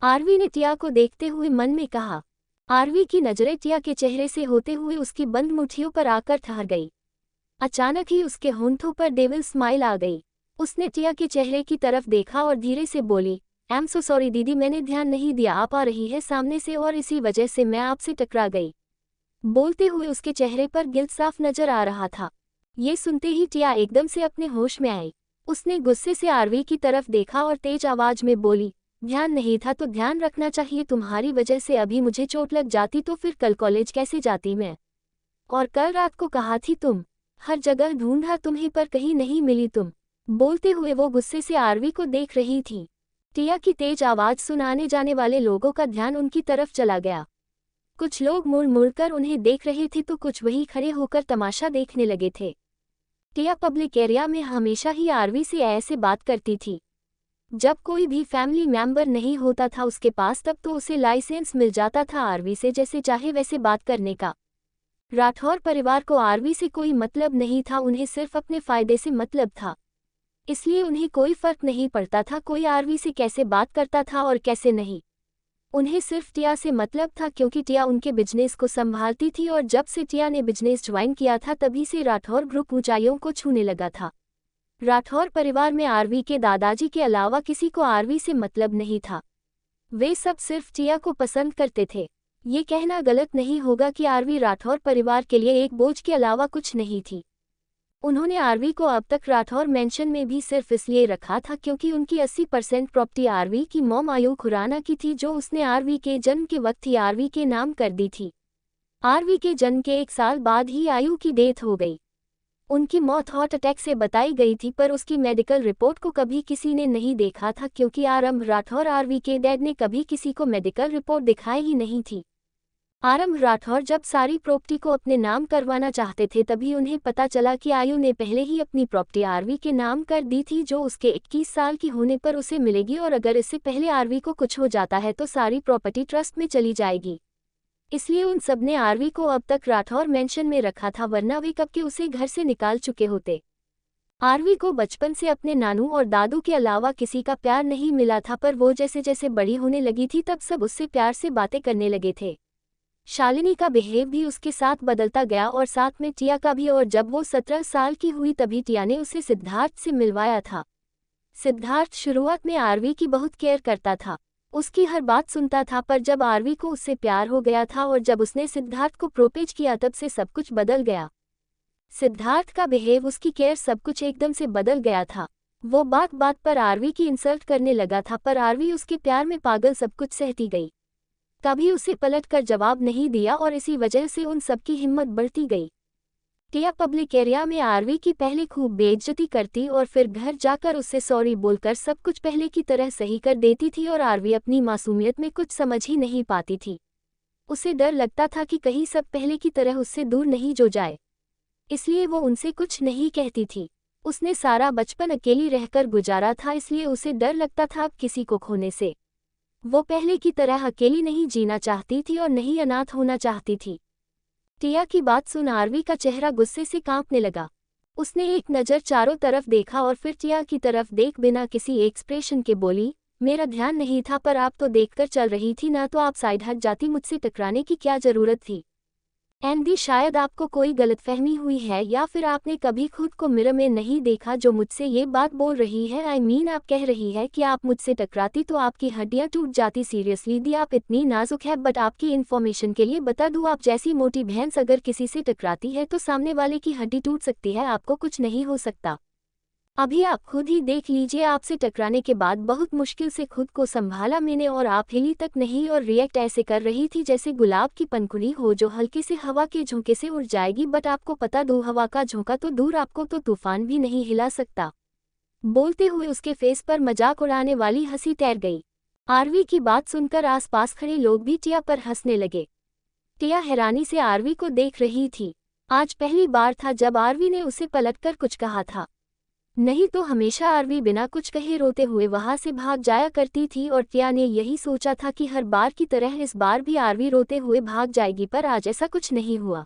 आरवी ने टिया को देखते हुए मन में कहा। आरवी की नजरें टिया के चेहरे से होते हुए उसकी बंद मुट्ठियों पर आकर ठहर गई। अचानक ही उसके होंठों पर डेविल स्माइल आ गई। उसने टिया के चेहरे की तरफ देखा और धीरे से बोली, आई एम सो सॉरी दीदी, मैंने ध्यान नहीं दिया, आप आ रही है सामने से और इसी वजह से मैं आपसे टकरा गई। बोलते हुए उसके चेहरे पर गिल्ट साफ नजर आ रहा था। ये सुनते ही टिया एकदम से अपने होश में आई। उसने गुस्से से आरवी की तरफ देखा और तेज आवाज में बोली, ध्यान नहीं था तो ध्यान रखना चाहिए, तुम्हारी वजह से अभी मुझे चोट लग जाती तो फिर कल कॉलेज कैसे जाती मैं? और कल रात को कहा थी तुम? हर जगह ढूंढा तुम्हें पर कहीं नहीं मिली तुम। बोलते हुए वो गुस्से से आरवी को देख रही थी। टिया की तेज आवाज सुन आने जाने वाले लोगों का ध्यान उनकी तरफ चला गया। कुछ लोग मुड़ मुड़कर उन्हें देख रहे थे तो कुछ वहीं खड़े होकर तमाशा देखने लगे थे। टिया पब्लिक एरिया में हमेशा ही आरवी से ऐसे बात करती थी। जब कोई भी फैमिली मेंबर नहीं होता था उसके पास तब तो उसे लाइसेंस मिल जाता था आरवी से जैसे चाहे वैसे बात करने का। राठौर परिवार को आरवी से कोई मतलब नहीं था, उन्हें सिर्फ अपने फायदे से मतलब था। इसलिए उन्हें कोई फर्क नहीं पड़ता था कोई आरवी से कैसे बात करता था और कैसे नहीं। उन्हें सिर्फ टिया से मतलब था क्योंकि टिया उनके बिजनेस को संभालती थी और जब से टिया ने बिजनेस ज्वाइन किया था तभी से राठौर ग्रुप ऊंचाइयों को छूने लगा था। राठौर परिवार में आरवी के दादाजी के अलावा किसी को आरवी से मतलब नहीं था। वे सब सिर्फ टिया को पसंद करते थे। ये कहना गलत नहीं होगा कि आरवी राठौर परिवार के लिए एक बोझ के अलावा कुछ नहीं थी। उन्होंने आरवी को अब तक राठौर मेंशन में भी सिर्फ इसलिए रखा था क्योंकि उनकी 80% प्रॉपर्टी आरवी की मॉम आयु खुराना की थी जो उसने आरवी के जन्म के वक्त ही आरवी के नाम कर दी थी। आरवी के जन्म के 1 साल बाद ही आयु की डेथ हो गई। उनकी मौत हार्ट अटैक से बताई गई थी पर उसकी मेडिकल रिपोर्ट को कभी किसी ने नहीं देखा था क्योंकि आरंभ राठौर आरवी के डैड ने कभी किसी को मेडिकल रिपोर्ट दिखाई ही नहीं थी। आरंभ राठौर जब सारी प्रॉपर्टी को अपने नाम करवाना चाहते थे तभी उन्हें पता चला कि आयु ने पहले ही अपनी प्रॉपर्टी आरवी के नाम कर दी थी जो उसके 21 साल की होने पर उसे मिलेगी और अगर इससे पहले आरवी को कुछ हो जाता है तो सारी प्रॉपर्टी ट्रस्ट में चली जाएगी। इसलिए उन सब ने आरवी को अब तक राठौर मेंशन में रखा था वरना वे कब के उसे घर से निकाल चुके होते। आरवी को बचपन से अपने नानू और दादू के अलावा किसी का प्यार नहीं मिला था पर वो जैसे जैसे बड़ी होने लगी थी तब सब उससे प्यार से बातें करने लगे थे। शालिनी का बिहेव भी उसके साथ बदलता गया और साथ में टिया का भी और जब वो 17 साल की हुई तभी टिया ने उसे सिद्धार्थ से मिलवाया था। सिद्धार्थ शुरुआत में आरवी की बहुत केयर करता था, उसकी हर बात सुनता था पर जब आरवी को उससे प्यार हो गया था और जब उसने सिद्धार्थ को प्रोपोज किया तब से सब कुछ बदल गया। सिद्धार्थ का बिहेव, उसकी केयर, सब कुछ एकदम से बदल गया था। वो बात बात पर आरवी की इंसल्ट करने लगा था, पर आरवी उसके प्यार में पागल सब कुछ सहती गई। कभी उसे पलट कर जवाब नहीं दिया और इसी वजह से उन सबकी हिम्मत बढ़ती गई। टिया पब्लिक एरिया में आरवी की पहले खूब बेइज्जती करती और फिर घर जाकर उससे सॉरी बोलकर सब कुछ पहले की तरह सही कर देती थी और आरवी अपनी मासूमियत में कुछ समझ ही नहीं पाती थी। उसे डर लगता था कि कहीं सब पहले की तरह उससे दूर नहीं जो जाए, इसलिए वो उनसे कुछ नहीं कहती थी। उसने सारा बचपन अकेली रहकर गुजारा था, इसलिए उसे डर लगता था अब किसी को खोने से। वो पहले की तरह अकेली नहीं जीना चाहती थी और नहीं अनाथ होना चाहती थी। टिया की बात सुन आरवी का चेहरा गुस्से से कांपने लगा। उसने एक नज़र चारों तरफ देखा और फिर टिया की तरफ देख बिना किसी एक्सप्रेशन के बोली, मेरा ध्यान नहीं था, पर आप तो देखकर चल रही थी ना, तो आप साइड हट जाती, मुझसे टकराने की क्या ज़रूरत थी। एंडी, शायद आपको कोई गलतफहमी हुई है या फिर आपने कभी खुद को मिरर में नहीं देखा जो मुझसे ये बात बोल रही है। आप कह रही है कि आप मुझसे टकराती तो आपकी हड्डियां टूट जाती। सीरियसली दी, आप इतनी नाजुक है। बट आपकी इन्फॉर्मेशन के लिए बता दूं, आप जैसी मोटी भैंस अगर किसी से टकराती है तो सामने वाले की हड्डी टूट सकती है, आपको कुछ नहीं हो सकता। अभी आप खुद ही देख लीजिए, आपसे टकराने के बाद बहुत मुश्किल से खुद को संभाला मैंने और आप हिली तक नहीं और रिएक्ट ऐसे कर रही थी जैसे गुलाब की पनखुड़ी हो जो हल्के से हवा के झोंके से उड़ जाएगी। बट आपको पता दो, हवा का झोंका तो दूर, आपको तो तूफान भी नहीं हिला सकता। बोलते हुए उसके फेस पर मजाक उड़ाने वाली हंसी तैर गई। आरवी की बात सुनकर आसपास खड़े लोग भी टिया पर हंसने लगे। टिया हैरानी से आरवी को देख रही थी। आज पहली बार था जब आरवी ने उसे पलटकर कुछ कहा था, नहीं तो हमेशा आरवी बिना कुछ कहे रोते हुए वहां से भाग जाया करती थी और टिया ने यही सोचा था कि हर बार की तरह इस बार भी आरवी रोते हुए भाग जाएगी, पर आज ऐसा कुछ नहीं हुआ।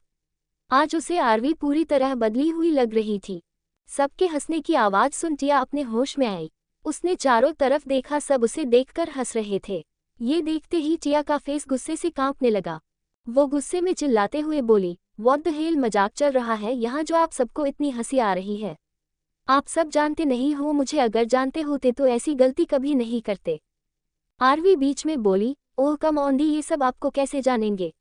आज उसे आरवी पूरी तरह बदली हुई लग रही थी। सबके हंसने की आवाज सुन टिया अपने होश में आई। उसने चारों तरफ देखा, सब उसे देखकर हंस रहे थे। ये देखते ही टिया का फेस गुस्से से कांपने लगा। वो गुस्से में चिल्लाते हुए बोली, व्हाट द हेल, मजाक चल रहा है यहाँ जो आप सबको इतनी हंसी आ रही है? आप सब जानते नहीं हो मुझे, अगर जानते होते तो ऐसी गलती कभी नहीं करते। आरवी बीच में बोली, ओह कम ऑन दी, ये सब आपको कैसे जानेंगे?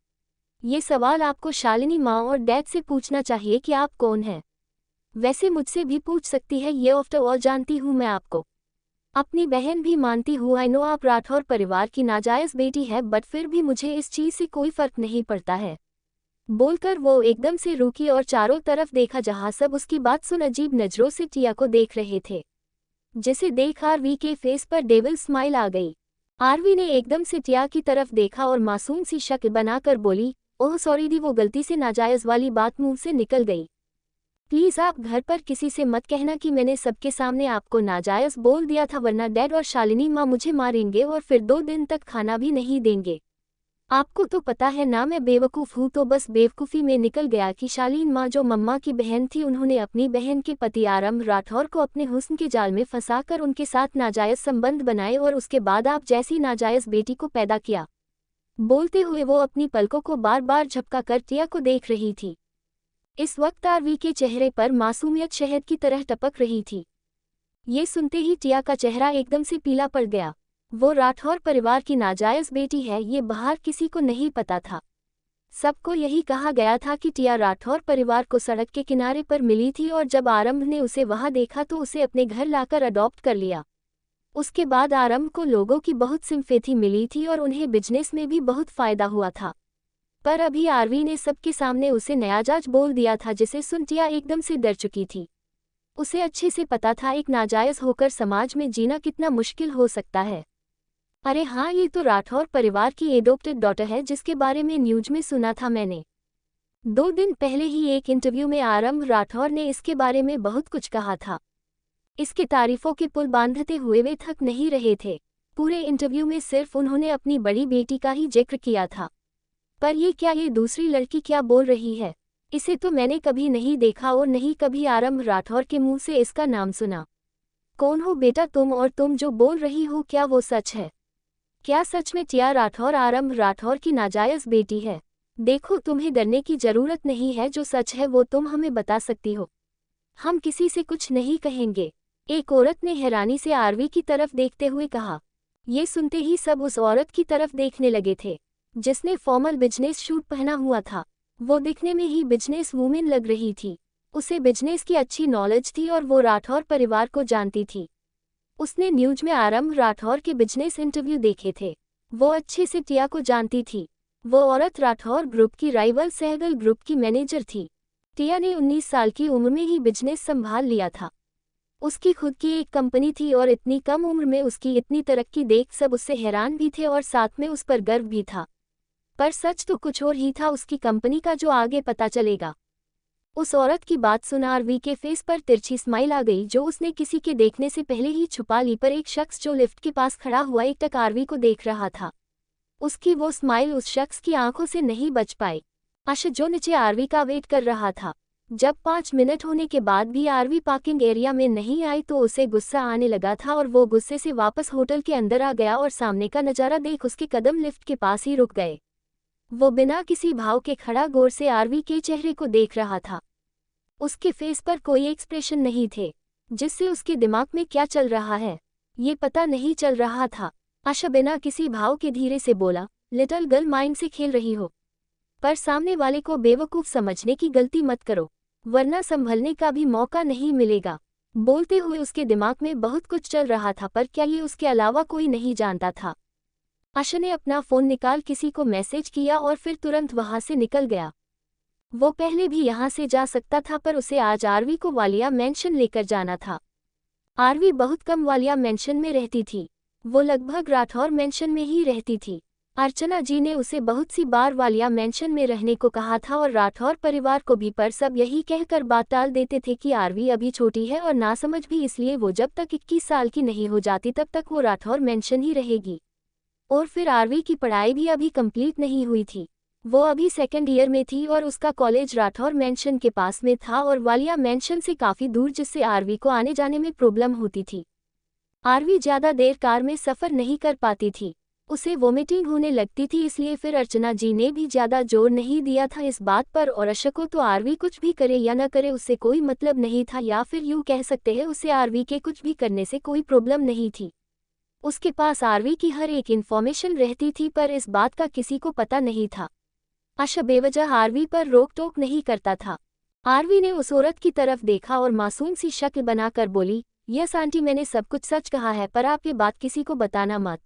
ये सवाल आपको शालिनी माँ और डैड से पूछना चाहिए कि आप कौन हैं। वैसे मुझसे भी पूछ सकती है, ये आफ्टर ऑल जानती हूँ मैं आपको, अपनी बहन भी मानती हूँ। आई नो आप राठौर परिवार की नाजायज़ बेटी है, बट फिर भी मुझे इस चीज़ से कोई फर्क नहीं पड़ता है। बोलकर वो एकदम से रुकी और चारों तरफ देखा जहां सब उसकी बात सुन अजीब नजरों से टिया को देख रहे थे, जिसे देख आरवी के फेस पर डेविल स्माइल आ गई। आरवी ने एकदम से टिया की तरफ देखा और मासूम सी शक्ल बनाकर बोली, ओह सॉरी दी, वो गलती से नाजायज़ वाली बात मुंह से निकल गई। प्लीज़ आप घर पर किसी से मत कहना कि मैंने सबके सामने आपको नाजायज़ बोल दिया था, वरना डैड और शालिनी माँ मुझे मारेंगे और फिर 2 दिन तक खाना भी नहीं देंगे। आपको तो पता है ना मैं बेवकूफ़ हूँ, तो बस बेवकूफ़ी में निकल गया कि शालीन माँ जो मम्मा की बहन थी, उन्होंने अपनी बहन के पति आरंभ राठौर को अपने हुस्न के जाल में फंसाकर उनके साथ नाजायज़ संबंध बनाए और उसके बाद आप जैसी नाजायज़ बेटी को पैदा किया। बोलते हुए वो अपनी पलकों को बार बार झपका कर टिया को देख रही थी। इस वक्त आरवी के चेहरे पर मासूमियत शहद की तरह टपक रही थी। ये सुनते ही टिया का चेहरा एकदम से पीला पड़ गया। वो राठौर परिवार की नाजायज़ बेटी है, ये बाहर किसी को नहीं पता था। सबको यही कहा गया था कि टिया राठौर परिवार को सड़क के किनारे पर मिली थी और जब आरंभ ने उसे वहां देखा तो उसे अपने घर लाकर अडॉप्ट कर लिया। उसके बाद आरंभ को लोगों की बहुत सिंपैथी मिली थी और उन्हें बिजनेस में भी बहुत फ़ायदा हुआ था। पर अभी आरवी ने सबके सामने उसे नाजायज़ बोल दिया था, जिसे सुन टिया एकदम से डर चुकी थी। उसे अच्छे से पता था एक नाजायज़ होकर समाज में जीना कितना मुश्किल हो सकता है। अरे हाँ, ये तो राठौर परिवार की एडॉप्टेड डॉटर है जिसके बारे में न्यूज में सुना था मैंने। 2 दिन पहले ही एक इंटरव्यू में आरंभ राठौर ने इसके बारे में बहुत कुछ कहा था। इसके तारीफों के पुल बांधते हुए वे थक नहीं रहे थे। पूरे इंटरव्यू में सिर्फ उन्होंने अपनी बड़ी बेटी का ही जिक्र किया था। पर ये दूसरी लड़की क्या बोल रही है? इसे तो मैंने कभी नहीं देखा और नहीं कभी आरंभ राठौर के मुंह से इसका नाम सुना। कौन हो बेटा तुम, और तुम जो बोल रही हो क्या वो सच है? क्या सच में टिया राठौर आरंभ राठौर की नाजायज़ बेटी है? देखो, तुम्हें डरने की जरूरत नहीं है, जो सच है वो तुम हमें बता सकती हो। हम किसी से कुछ नहीं कहेंगे। एक औरत ने हैरानी से आरवी की तरफ देखते हुए कहा। ये सुनते ही सब उस औरत की तरफ देखने लगे थे जिसने फॉर्मल बिजनेस शूट पहना हुआ था। वो दिखने में ही बिजनेस वूमेन लग रही थी। उसे बिजनेस की अच्छी नॉलेज थी और वो राठौर परिवार को जानती थी। उसने न्यूज में आरंभ राठौर के बिजनेस इंटरव्यू देखे थे। वो अच्छे से टिया को जानती थी। वो औरत राठौर ग्रुप की राइवल सहगल ग्रुप की मैनेजर थी। टिया ने 19 साल की उम्र में ही बिजनेस संभाल लिया था। उसकी खुद की एक कंपनी थी और इतनी कम उम्र में उसकी इतनी तरक्की देख सब उससे हैरान भी थे और साथ में उस पर गर्व भी था। पर सच तो कुछ और ही था उसकी कंपनी का, जो आगे पता चलेगा। उस औरत की बात सुन आरवी के फेस पर तिरछी स्माइल आ गई, जो उसने किसी के देखने से पहले ही छुपा ली। पर एक शख्स जो लिफ्ट के पास खड़ा हुआ एकटक आरवी को देख रहा था, उसकी वो स्माइल उस शख्स की आंखों से नहीं बच पाई। आशा जो नीचे आरवी का वेट कर रहा था, जब 5 मिनट होने के बाद भी आरवी पार्किंग एरिया में नहीं आई तो उसे गुस्सा आने लगा था और वो गुस्से से वापस होटल के अंदर आ गया और सामने का नज़ारा देख उसके कदम लिफ्ट के पास ही रुक गए। वो बिना किसी भाव के खड़ा गौर से आरवी के चेहरे को देख रहा था। उसके फेस पर कोई एक्सप्रेशन नहीं थे, जिससे उसके दिमाग में क्या चल रहा है ये पता नहीं चल रहा था। आशा बिना किसी भाव के धीरे से बोला, लिटिल गर्ल माइंड से खेल रही हो, पर सामने वाले को बेवकूफ़ समझने की गलती मत करो, वरना संभलने का भी मौका नहीं मिलेगा। बोलते हुए उसके दिमाग में बहुत कुछ चल रहा था, पर क्या ये उसके अलावा कोई नहीं जानता था। आशा ने अपना फ़ोन निकाल किसी को मैसेज किया और फिर तुरंत वहां से निकल गया। वो पहले भी यहाँ से जा सकता था, पर उसे आज आरवी को वालिया मेंशन लेकर जाना था। आरवी बहुत कम वालिया मेंशन में रहती थी, वो लगभग राठौर मेंशन में ही रहती थी। अर्चना जी ने उसे बहुत सी बार वालिया मेंशन में रहने को कहा था और राठौर परिवार को भी, पर सब यही कहकर बात टाल देते थे कि आरवी अभी छोटी है और नासमझ भी, इसलिए वो जब तक 21 साल की नहीं हो जाती तब तक वो राठौर मेंशन ही रहेगी। और फिर आरवी की पढ़ाई भी अभी कंप्लीट नहीं हुई थी, वो अभी सेकेंड ईयर में थी और उसका कॉलेज राठौर मेंशन के पास में था और वालिया मेंशन से काफ़ी दूर, जिससे आरवी को आने जाने में प्रॉब्लम होती थी। आरवी ज़्यादा देर कार में सफ़र नहीं कर पाती थी, उसे वोमिटिंग होने लगती थी, इसलिए फिर अर्चना जी ने भी ज़्यादा जोर नहीं दिया था इस बात पर। और आशा को तो आरवी कुछ भी करे या न करे उससे कोई मतलब नहीं था, या फिर यूँ कह सकते हैं उसे आरवी के कुछ भी करने से कोई प्रॉब्लम नहीं थी। उसके पास आरवी की हर एक इन्फॉर्मेशन रहती थी, पर इस बात का किसी को पता नहीं था। आशा बेवजह आरवी पर रोक टोक नहीं करता था। आरवी ने उस औरत की तरफ देखा और मासूम सी शक्ल बनाकर बोली, यस आंटी, मैंने सब कुछ सच कहा है, पर आप ये बात किसी को बताना मत।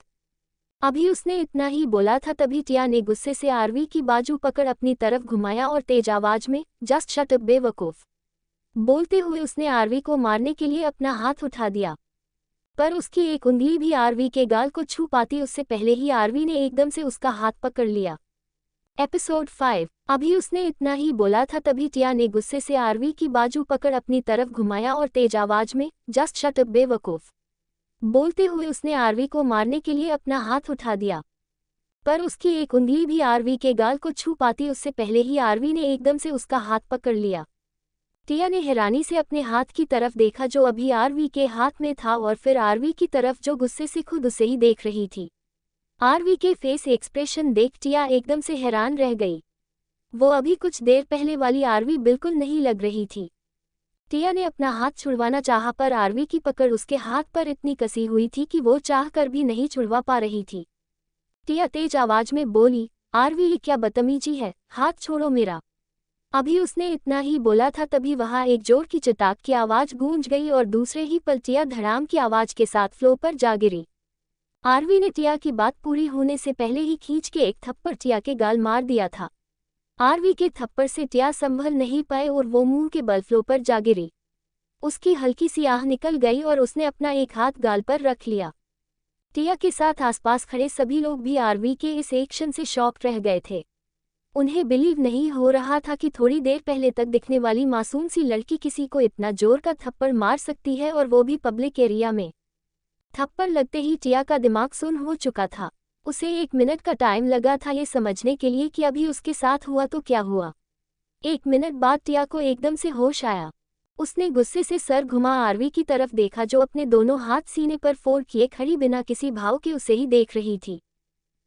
अभी उसने इतना ही बोला था, तभी टिया ने गुस्से से आरवी की बाजू पकड़ अपनी तरफ घुमाया और तेज आवाज में, जस्ट शट अप बेवकूफ, बोलते हुए उसने आरवी को मारने के लिए अपना हाथ उठा दिया। पर उसकी एक उंगली भी आरवी के गाल को छू पाती उससे पहले ही आरवी ने एकदम से उसका हाथ पकड़ लिया। एपिसोड 5। अभी उसने इतना ही बोला था, तभी टिया ने गुस्से से आरवी की बाजू पकड़ अपनी तरफ घुमाया और तेज आवाज में, जस्ट शट अप बेवकूफ, बोलते हुए उसने आरवी को मारने के लिए अपना हाथ उठा दिया। पर उसकी एक उंगली भी आरवी के गाल को छू पाती उससे पहले ही आरवी ने एकदम से उसका हाथ पकड़ लिया। टिया ने हैरानी से अपने हाथ की तरफ देखा जो अभी आरवी के हाथ में था, और फिर आरवी की तरफ जो गुस्से से खुद उसे ही देख रही थी। आरवी के फेस एक्सप्रेशन देख टिया एकदम से हैरान रह गई। वो अभी कुछ देर पहले वाली आरवी बिल्कुल नहीं लग रही थी। टिया ने अपना हाथ छुड़वाना चाहा, पर आरवी की पकड़ उसके हाथ पर इतनी कसी हुई थी कि वो चाह कर भी नहीं छुड़वा पा रही थी। टिया तेज आवाज में बोली, आरवी ये क्या बदतमीजी है, हाथ छोड़ो मेरा। अभी उसने इतना ही बोला था, तभी वहां एक जोर की चटाक की आवाज गूंज गई और दूसरे ही पल टिया धड़ाम की आवाज के साथ फ्लोर पर जा गिरी। आरवी ने टिया की बात पूरी होने से पहले ही खींच के एक थप्पड़ टिया के गाल मार दिया था। आरवी के थप्पड़ से टिया संभल नहीं पाए और वो मुंह के बल फ्लो पर जा गिरी। उसकी हल्की सी आह निकल गई और उसने अपना एक हाथ गाल पर रख लिया। टिया के साथ आसपास खड़े सभी लोग भी आरवी के इस एक्शन से शॉक रह गए थे। उन्हें बिलीव नहीं हो रहा था कि थोड़ी देर पहले तक दिखने वाली मासूम सी लड़की किसी को इतना जोर का थप्पड़ मार सकती है, और वो भी पब्लिक एरिया में। थप्पड़ लगते ही टिया का दिमाग सुन्न हो चुका था। उसे 1 मिनट का टाइम लगा था ये समझने के लिए कि अभी उसके साथ हुआ तो क्या हुआ। 1 मिनट बाद टिया को एकदम से होश आया। उसने गुस्से से सर घुमा आरवी की तरफ देखा, जो अपने दोनों हाथ सीने पर फोल्ड किए खड़ी बिना किसी भाव के उसे ही देख रही थी।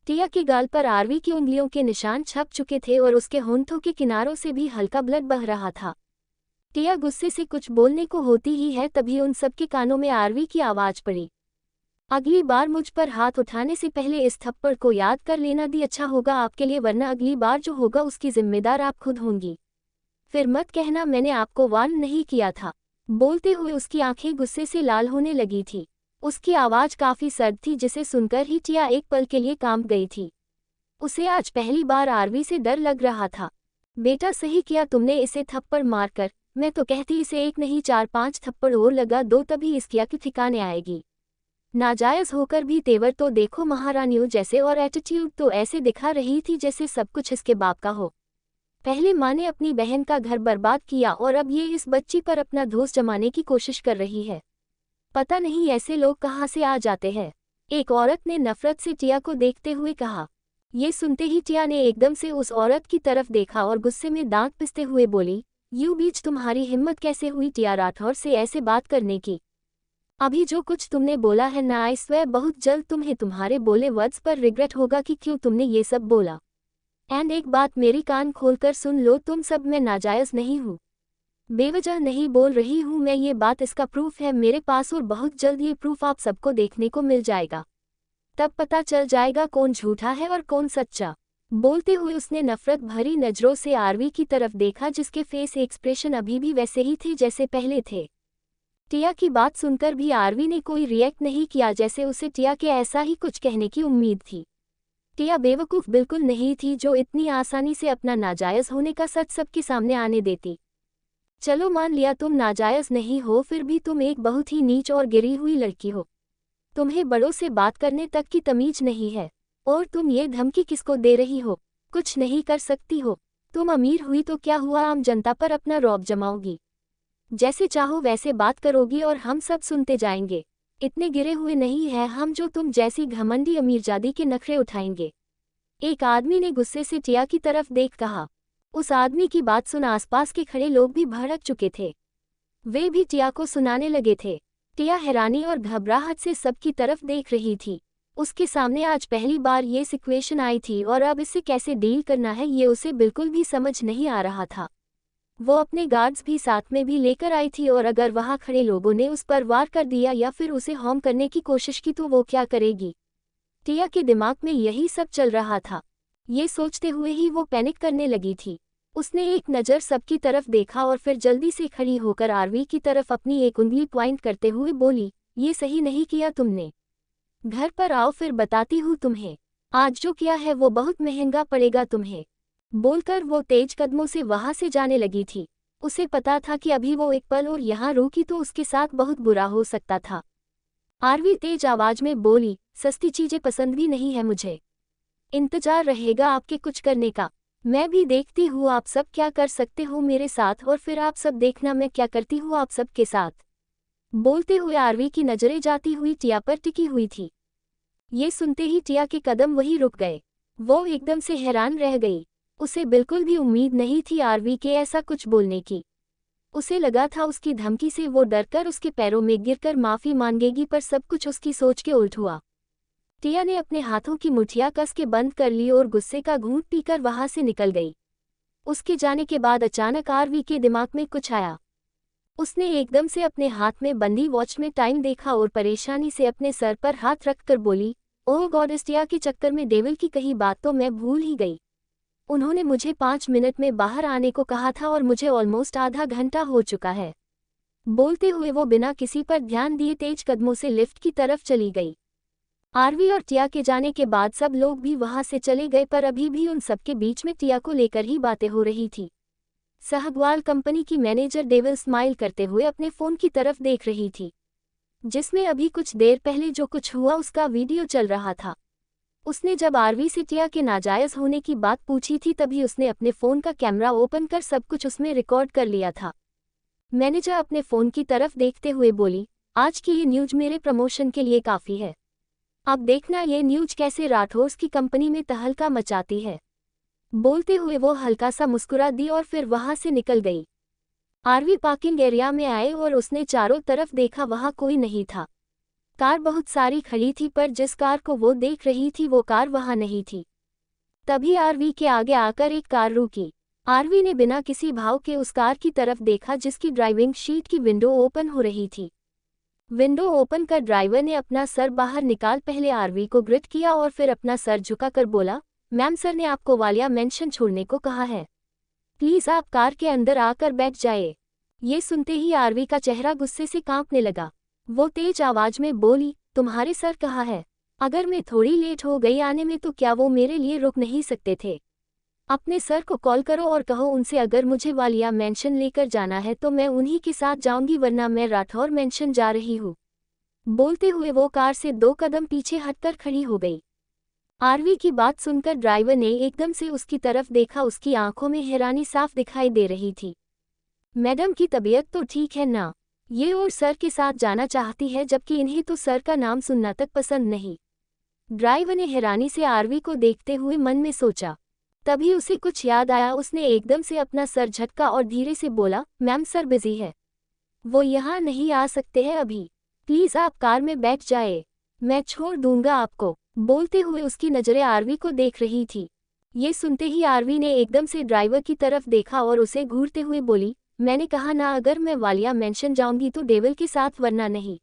टिया के गाल पर आरवी की उंगलियों के निशान छप चुके थे और उसके होंठों के किनारों से भी हल्का ब्लड बह रहा था। टिया गुस्से से कुछ बोलने को होती ही है, तभी उन सबके कानों में आरवी की आवाज पड़ी, अगली बार मुझ पर हाथ उठाने से पहले इस थप्पड़ को याद कर लेना दी अच्छा होगा आपके लिए, वरना अगली बार जो होगा उसकी जिम्मेदार आप खुद होंगी। फिर मत कहना मैंने आपको वार्न नहीं किया था। बोलते हुए उसकी आंखें गुस्से से लाल होने लगी थी। उसकी आवाज़ काफ़ी सर्द थी जिसे सुनकर ही टिया एक पल के लिए कांप गई थी। उसे आज पहली बार आरवी से डर लग रहा था। बेटा सही किया तुमने इसे थप्पड़ मारकर, मैं तो कहती इसे एक नहीं 4-5 थप्पड़ और लगा दो तभी इस किया के ठिकाने आएगी। नाजायज़ होकर भी तेवर तो देखो महारानियों जैसे, और एटीट्यूड तो ऐसे दिखा रही थी जैसे सब कुछ इसके बाप का हो। पहले माँ ने अपनी बहन का घर बर्बाद किया और अब ये इस बच्ची पर अपना दोष जमाने की कोशिश कर रही है। पता नहीं ऐसे लोग कहाँ से आ जाते हैं, एक औरत ने नफरत से टिया को देखते हुए कहा। ये सुनते ही टिया ने एकदम से उस औरत की तरफ देखा और गुस्से में दांत पिसते हुए बोली, यू बीच तुम्हारी हिम्मत कैसे हुई टिया राठौर से ऐसे बात करने की? अभी जो कुछ तुमने बोला है ना, आई स्वेयर बहुत जल्द तुम्हें तुम्हारे बोले वर्ड्स पर रिग्रेट होगा कि क्यों तुमने ये सब बोला। एंड एक बात मेरी कान खोलकर सुन लो, तुम सब में नाजायज़ नहीं हूँ, बेवजह नहीं बोल रही हूँ मैं ये बात, इसका प्रूफ है मेरे पास और बहुत जल्द ये प्रूफ आप सबको देखने को मिल जाएगा। तब पता चल जाएगा कौन झूठा है और कौन सच्चा। बोलते हुए उसने नफरत भरी नज़रों से आरवी की तरफ देखा जिसके फेस एक्सप्रेशन अभी भी वैसे ही थे जैसे पहले थे। टिया की बात सुनकर भी आरवी ने कोई रिएक्ट नहीं किया, जैसे उसे टिया के ऐसा ही कुछ कहने की उम्मीद थी। टिया बेवकूफ़ बिल्कुल नहीं थी जो इतनी आसानी से अपना नाजायज़ होने का सच सबके सामने आने देती। चलो मान लिया तुम नाजायज़ नहीं हो, फिर भी तुम एक बहुत ही नीच और गिरी हुई लड़की हो। तुम्हें बड़ों से बात करने तक की तमीज नहीं है, और तुम ये धमकी किसको दे रही हो? कुछ नहीं कर सकती हो। तुम अमीर हुई तो क्या हुआ, आम जनता पर अपना रौब जमाओगी, जैसे चाहो वैसे बात करोगी और हम सब सुनते जाएंगे। इतने गिरे हुए नहीं हैं हम जो तुम जैसी घमंडी अमीरजादी के नखरे उठाएंगे। एक आदमी ने गुस्से से टिया की तरफ देख कहा। उस आदमी की बात सुन आसपास के खड़े लोग भी भड़क चुके थे। वे भी टिया को सुनाने लगे थे। टिया हैरानी और घबराहट से सबकी तरफ देख रही थी। उसके सामने आज पहली बार ये सिचुएशन आई थी और अब इससे कैसे डील करना है ये उसे बिल्कुल भी समझ नहीं आ रहा था। वो अपने गार्ड्स भी साथ में भी लेकर आई थी और अगर वहाँ खड़े लोगों ने उस पर वार कर दिया या फिर उसे हार्म करने की कोशिश की तो वो क्या करेगी? टिया के दिमाग में यही सब चल रहा था। ये सोचते हुए ही वो पैनिक करने लगी थी। उसने एक नज़र सबकी तरफ देखा और फिर जल्दी से खड़ी होकर आरवी की तरफ अपनी एक उंगली पॉइंट करते हुए बोली, ये सही नहीं किया तुमने। घर पर आओ फिर बताती हूँ तुम्हें। आज जो किया है वो बहुत महंगा पड़ेगा तुम्हें। बोलकर वो तेज कदमों से वहां से जाने लगी थी। उसे पता था कि अभी वो एक पल और यहाँ रुकी तो उसके साथ बहुत बुरा हो सकता था। आरवी तेज आवाज में बोली, सस्ती चीजें पसंद भी नहीं है मुझे। इंतजार रहेगा आपके कुछ करने का। मैं भी देखती हूँ आप सब क्या कर सकते हो मेरे साथ और फिर आप सब देखना मैं क्या करती हूँ आप सब के साथ। बोलते हुए आरवी की नजरें जाती हुई टिया पर टिकी हुई थी। ये सुनते ही टिया के कदम वहीं रुक गए। वो एकदम से हैरान रह गई। उसे बिल्कुल भी उम्मीद नहीं थी आरवी के ऐसा कुछ बोलने की। उसे लगा था उसकी धमकी से वो डरकर उसके पैरों में गिरकर माफ़ी मांगेगी, पर सब कुछ उसकी सोच के उल्ट हुआ। टिया ने अपने हाथों की मुठियाँ कस के बंद कर ली और गुस्से का घूंट पीकर वहां से निकल गई। उसके जाने के बाद अचानक आरवी के दिमाग में कुछ आया। उसने एकदम से अपने हाथ में बंदी वॉच में टाइम देखा और परेशानी से अपने सर पर हाथ रखकर बोली, ओह गॉड, इस टिया के चक्कर में डेविल की कही बात तो मैं भूल ही गई। उन्होंने मुझे 5 मिनट में बाहर आने को कहा था और मुझे ऑलमोस्ट आधा घंटा हो चुका है। बोलते हुए वो बिना किसी पर ध्यान दिए तेज कदमों से लिफ्ट की तरफ चली गई। आरवी और टिया के जाने के बाद सब लोग भी वहां से चले गए, पर अभी भी उन सबके बीच में टिया को लेकर ही बातें हो रही थी। सहगवाल कंपनी की मैनेजर डेविल स्माइल करते हुए अपने फ़ोन की तरफ देख रही थी, जिसमें अभी कुछ देर पहले जो कुछ हुआ उसका वीडियो चल रहा था। उसने जब आरवी से टिया के नाजायज़ होने की बात पूछी थी तभी उसने अपने फ़ोन का कैमरा ओपन कर सब कुछ उसमें रिकॉर्ड कर लिया था। मैनेजर अपने फ़ोन की तरफ देखते हुए बोली, आज की ये न्यूज़ मेरे प्रमोशन के लिए काफ़ी है। अब देखना ये न्यूज़ कैसे राठौर्स की कंपनी में तहलका मचाती है। बोलते हुए वो हल्का सा मुस्कुरा दी और फिर वहां से निकल गई। आरवी पार्किंग एरिया में आए और उसने चारों तरफ देखा, वहां कोई नहीं था। कार बहुत सारी खड़ी थी पर जिस कार को वो देख रही थी वो कार वहां नहीं थी। तभी आरवी के आगे आकर एक कार रुकी। आरवी ने बिना किसी भाव के उस कार की तरफ देखा जिसकी ड्राइविंग सीट की विंडो ओपन हो रही थी। विंडो ओपन कर ड्राइवर ने अपना सर बाहर निकाल पहले आरवी को ग्रिट किया और फिर अपना सर झुकाकर बोला, मैम सर ने आपको वालिया मेंशन छोड़ने को कहा है। प्लीज आप कार के अंदर आकर बैठ जाए। ये सुनते ही आरवी का चेहरा गुस्से से कांपने लगा। वो तेज आवाज में बोली, तुम्हारे सर कहाँ है? अगर मैं थोड़ी लेट हो गई आने में तो क्या वो मेरे लिए रुक नहीं सकते थे? अपने सर को कॉल करो और कहो उनसे अगर मुझे वालिया मेंशन लेकर जाना है तो मैं उन्हीं के साथ जाऊंगी, वरना मैं राठौर मेंशन जा रही हूँ। बोलते हुए वो कार से 2 कदम पीछे हटकर खड़ी हो गई। आरवी की बात सुनकर ड्राइवर ने एकदम से उसकी तरफ देखा। उसकी आंखों में हैरानी साफ दिखाई दे रही थी। मैडम की तबीयत तो ठीक है ना? ये और सर के साथ जाना चाहती है, जबकि इन्हें तो सर का नाम सुनना तक पसंद नहीं। ड्राइवर ने हैरानी से आरवी को देखते हुए मन में सोचा। तभी उसे कुछ याद आया। उसने एकदम से अपना सर झटका और धीरे से बोला, मैम सर बिजी है, वो यहाँ नहीं आ सकते हैं अभी। प्लीज आप कार में बैठ जाए, मैं छोड़ दूंगा आपको। बोलते हुए उसकी नजरें आरवी को देख रही थी। ये सुनते ही आरवी ने एकदम से ड्राइवर की तरफ देखा और उसे घूरते हुए बोली, मैंने कहा ना अगर मैं वालिया मेंशन जाऊंगी तो डेविल के साथ, वरना नहीं।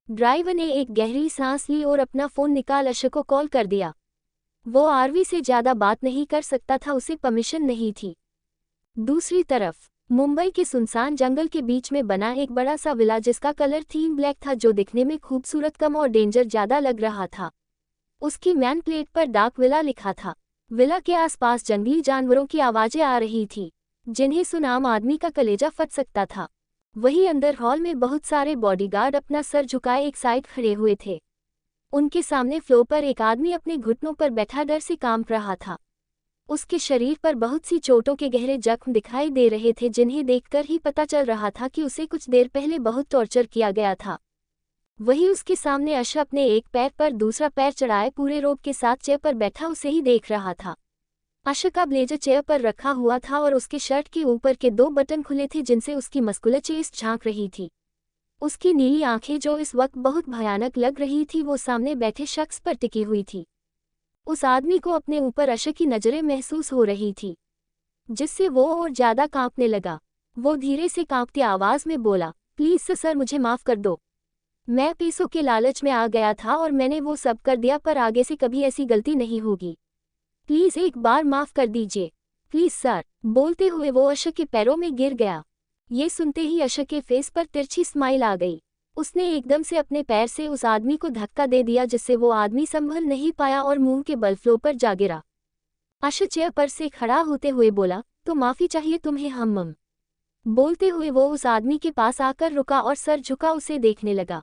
ड्राइवर ने एक गहरी सांस ली और अपना फोन निकाल अशोक को कॉल कर दिया। वो आरवी से ज्यादा बात नहीं कर सकता था, उसे परमिशन नहीं थी। दूसरी तरफ मुंबई के सुनसान जंगल के बीच में बना एक बड़ा सा विला, जिसका कलर थीम ब्लैक था, जो दिखने में खूबसूरत कम और डेंजर ज्यादा लग रहा था। उसकी मैन प्लेट पर डाक विला लिखा था। विला के आसपास जंगली जानवरों की आवाजें आ रही थी, जिन्हें सुन आम आदमी का कलेजा फट सकता था। वहीं अंदर हॉल में बहुत सारे बॉडीगार्ड अपना सर झुकाए एक साइड खड़े हुए थे। उनके सामने फ्लोर पर एक आदमी अपने घुटनों पर बैठा डर से कांप रहा था। उसके शरीर पर बहुत सी चोटों के गहरे जख्म दिखाई दे रहे थे, जिन्हें देखकर ही पता चल रहा था कि उसे कुछ देर पहले बहुत टॉर्चर किया गया था। वहीं उसके सामने अशरफ अपने एक पैर पर दूसरा पैर चढ़ाए पूरे रोब के साथ चेयर पर बैठा उसे ही देख रहा था। अशरफ का ब्लेजर चेयर पर रखा हुआ था और उसके शर्ट के ऊपर के 2 बटन खुले थे, जिनसे उसकी मस्कुलर चेस्ट झांक रही थी। उसकी नीली आंखें जो इस वक्त बहुत भयानक लग रही थी, वो सामने बैठे शख्स पर टिकी हुई थी। उस आदमी को अपने ऊपर अशरफ की नजरें महसूस हो रही थी, जिससे वो और ज्यादा कांपने लगा। वो धीरे से कांपती आवाज में बोला, प्लीज सर मुझे माफ कर दो। मैं पैसों के लालच में आ गया था और मैंने वो सब कर दिया, पर आगे से कभी ऐसी गलती नहीं होगी। प्लीज एक बार माफ कर दीजिए, प्लीज सर। बोलते हुए वो अशरफ के पैरों में गिर गया। ये सुनते ही अशरफ के फेस पर तिरछी स्माइल आ गई। उसने एकदम से अपने पैर से उस आदमी को धक्का दे दिया, जिससे वो आदमी संभल नहीं पाया और मुंह के बल फ्लोर पर जा गिरा। अशरफ चेयर पर से खड़ा होते हुए बोला, तो माफी चाहिए तुम्हें हम्मम। बोलते हुए वो उस आदमी के पास आकर रुका और सर झुका उसे देखने लगा।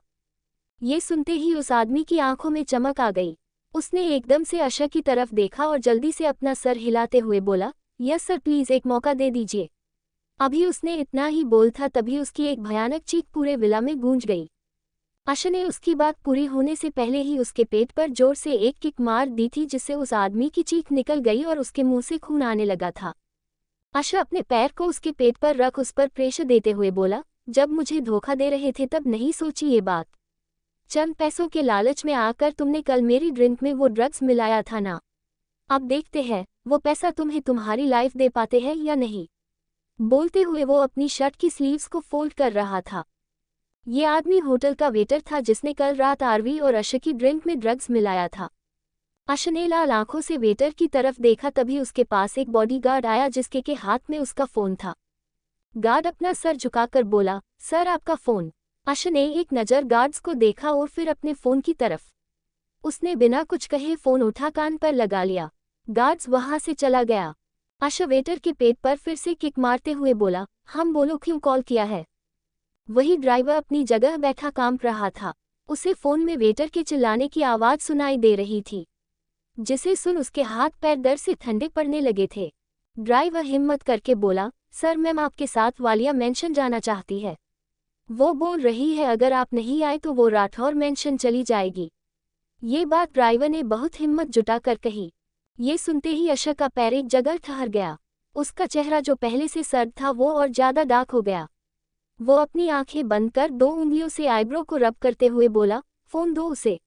ये सुनते ही उस आदमी की आंखों में चमक आ गई। उसने एकदम से अशरफ की तरफ देखा और जल्दी से अपना सर हिलाते हुए बोला, यस सर प्लीज एक मौका दे दीजिए। अभी उसने इतना ही बोल था, तभी उसकी एक भयानक चीख पूरे विला में गूंज गई। अशरफ ने उसकी बात पूरी होने से पहले ही उसके पेट पर जोर से एक किक मार दी थी, जिससे उस आदमी की चीख निकल गई और उसके मुंह से खून आने लगा था। अशरफ अपने पैर को उसके पेट पर रख उस पर प्रेशर देते हुए बोला, जब मुझे धोखा दे रहे थे तब नहीं सोची ये बात। चंद पैसों के लालच में आकर तुमने कल मेरी ड्रिंक में वो ड्रग्स मिलाया था ना। अब देखते हैं वो पैसा तुम्हें तुम्हारी लाइफ दे पाते हैं या नहीं। बोलते हुए वो अपनी शर्ट की स्लीव्स को फोल्ड कर रहा था। ये आदमी होटल का वेटर था, जिसने कल रात आरवी और अशरफ की ड्रिंक में ड्रग्स मिलाया था। अशरफ ने लाल आंखों से वेटर की तरफ देखा, तभी उसके पास एक बॉडीगार्ड आया, जिसके के हाथ में उसका फोन था। गार्ड अपना सर झुकाकर बोला, सर आपका फोन। अशरफ ने एक नज़र गार्ड्स को देखा और फिर अपने फोन की तरफ। उसने बिना कुछ कहे फोन उठा कान पर लगा लिया। गार्ड्स वहां से चला गया। अशरफ वेटर के पेट पर फिर से किक मारते हुए बोला, हम बोलो क्यों कॉल किया है। वही ड्राइवर अपनी जगह बैठा कांप रहा था। उसे फोन में वेटर के चिल्लाने की आवाज सुनाई दे रही थी, जिसे सुन उसके हाथ पैर डर से ठंडे पड़ने लगे थे। ड्राइवर हिम्मत करके बोला, सर मैम आपके साथ वालिया मेंशन जाना चाहती है। वो बोल रही है अगर आप नहीं आए तो वो राठौर मेंशन चली जाएगी। ये बात ड्राइवर ने बहुत हिम्मत जुटाकर कही। ये सुनते ही अशरफ का पैर एक जगह ठहर गया। उसका चेहरा जो पहले से सर्द था वो और ज्यादा डार्क हो गया। वो अपनी आंखें बंद कर 2 उंगलियों से आईब्रो को रब करते हुए बोला, फोन दो उसे।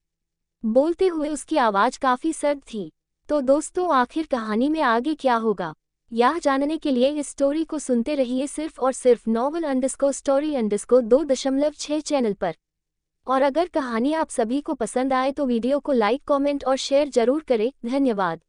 बोलते हुए उसकी आवाज काफी सर्द थी। तो दोस्तों आखिर कहानी में आगे क्या होगा, यह जानने के लिए इस स्टोरी को सुनते रहिए सिर्फ और सिर्फ novel_story_2.6 चैनल पर। और अगर कहानी आप सभी को पसंद आए तो वीडियो को लाइक, कमेंट और शेयर जरूर करें। धन्यवाद।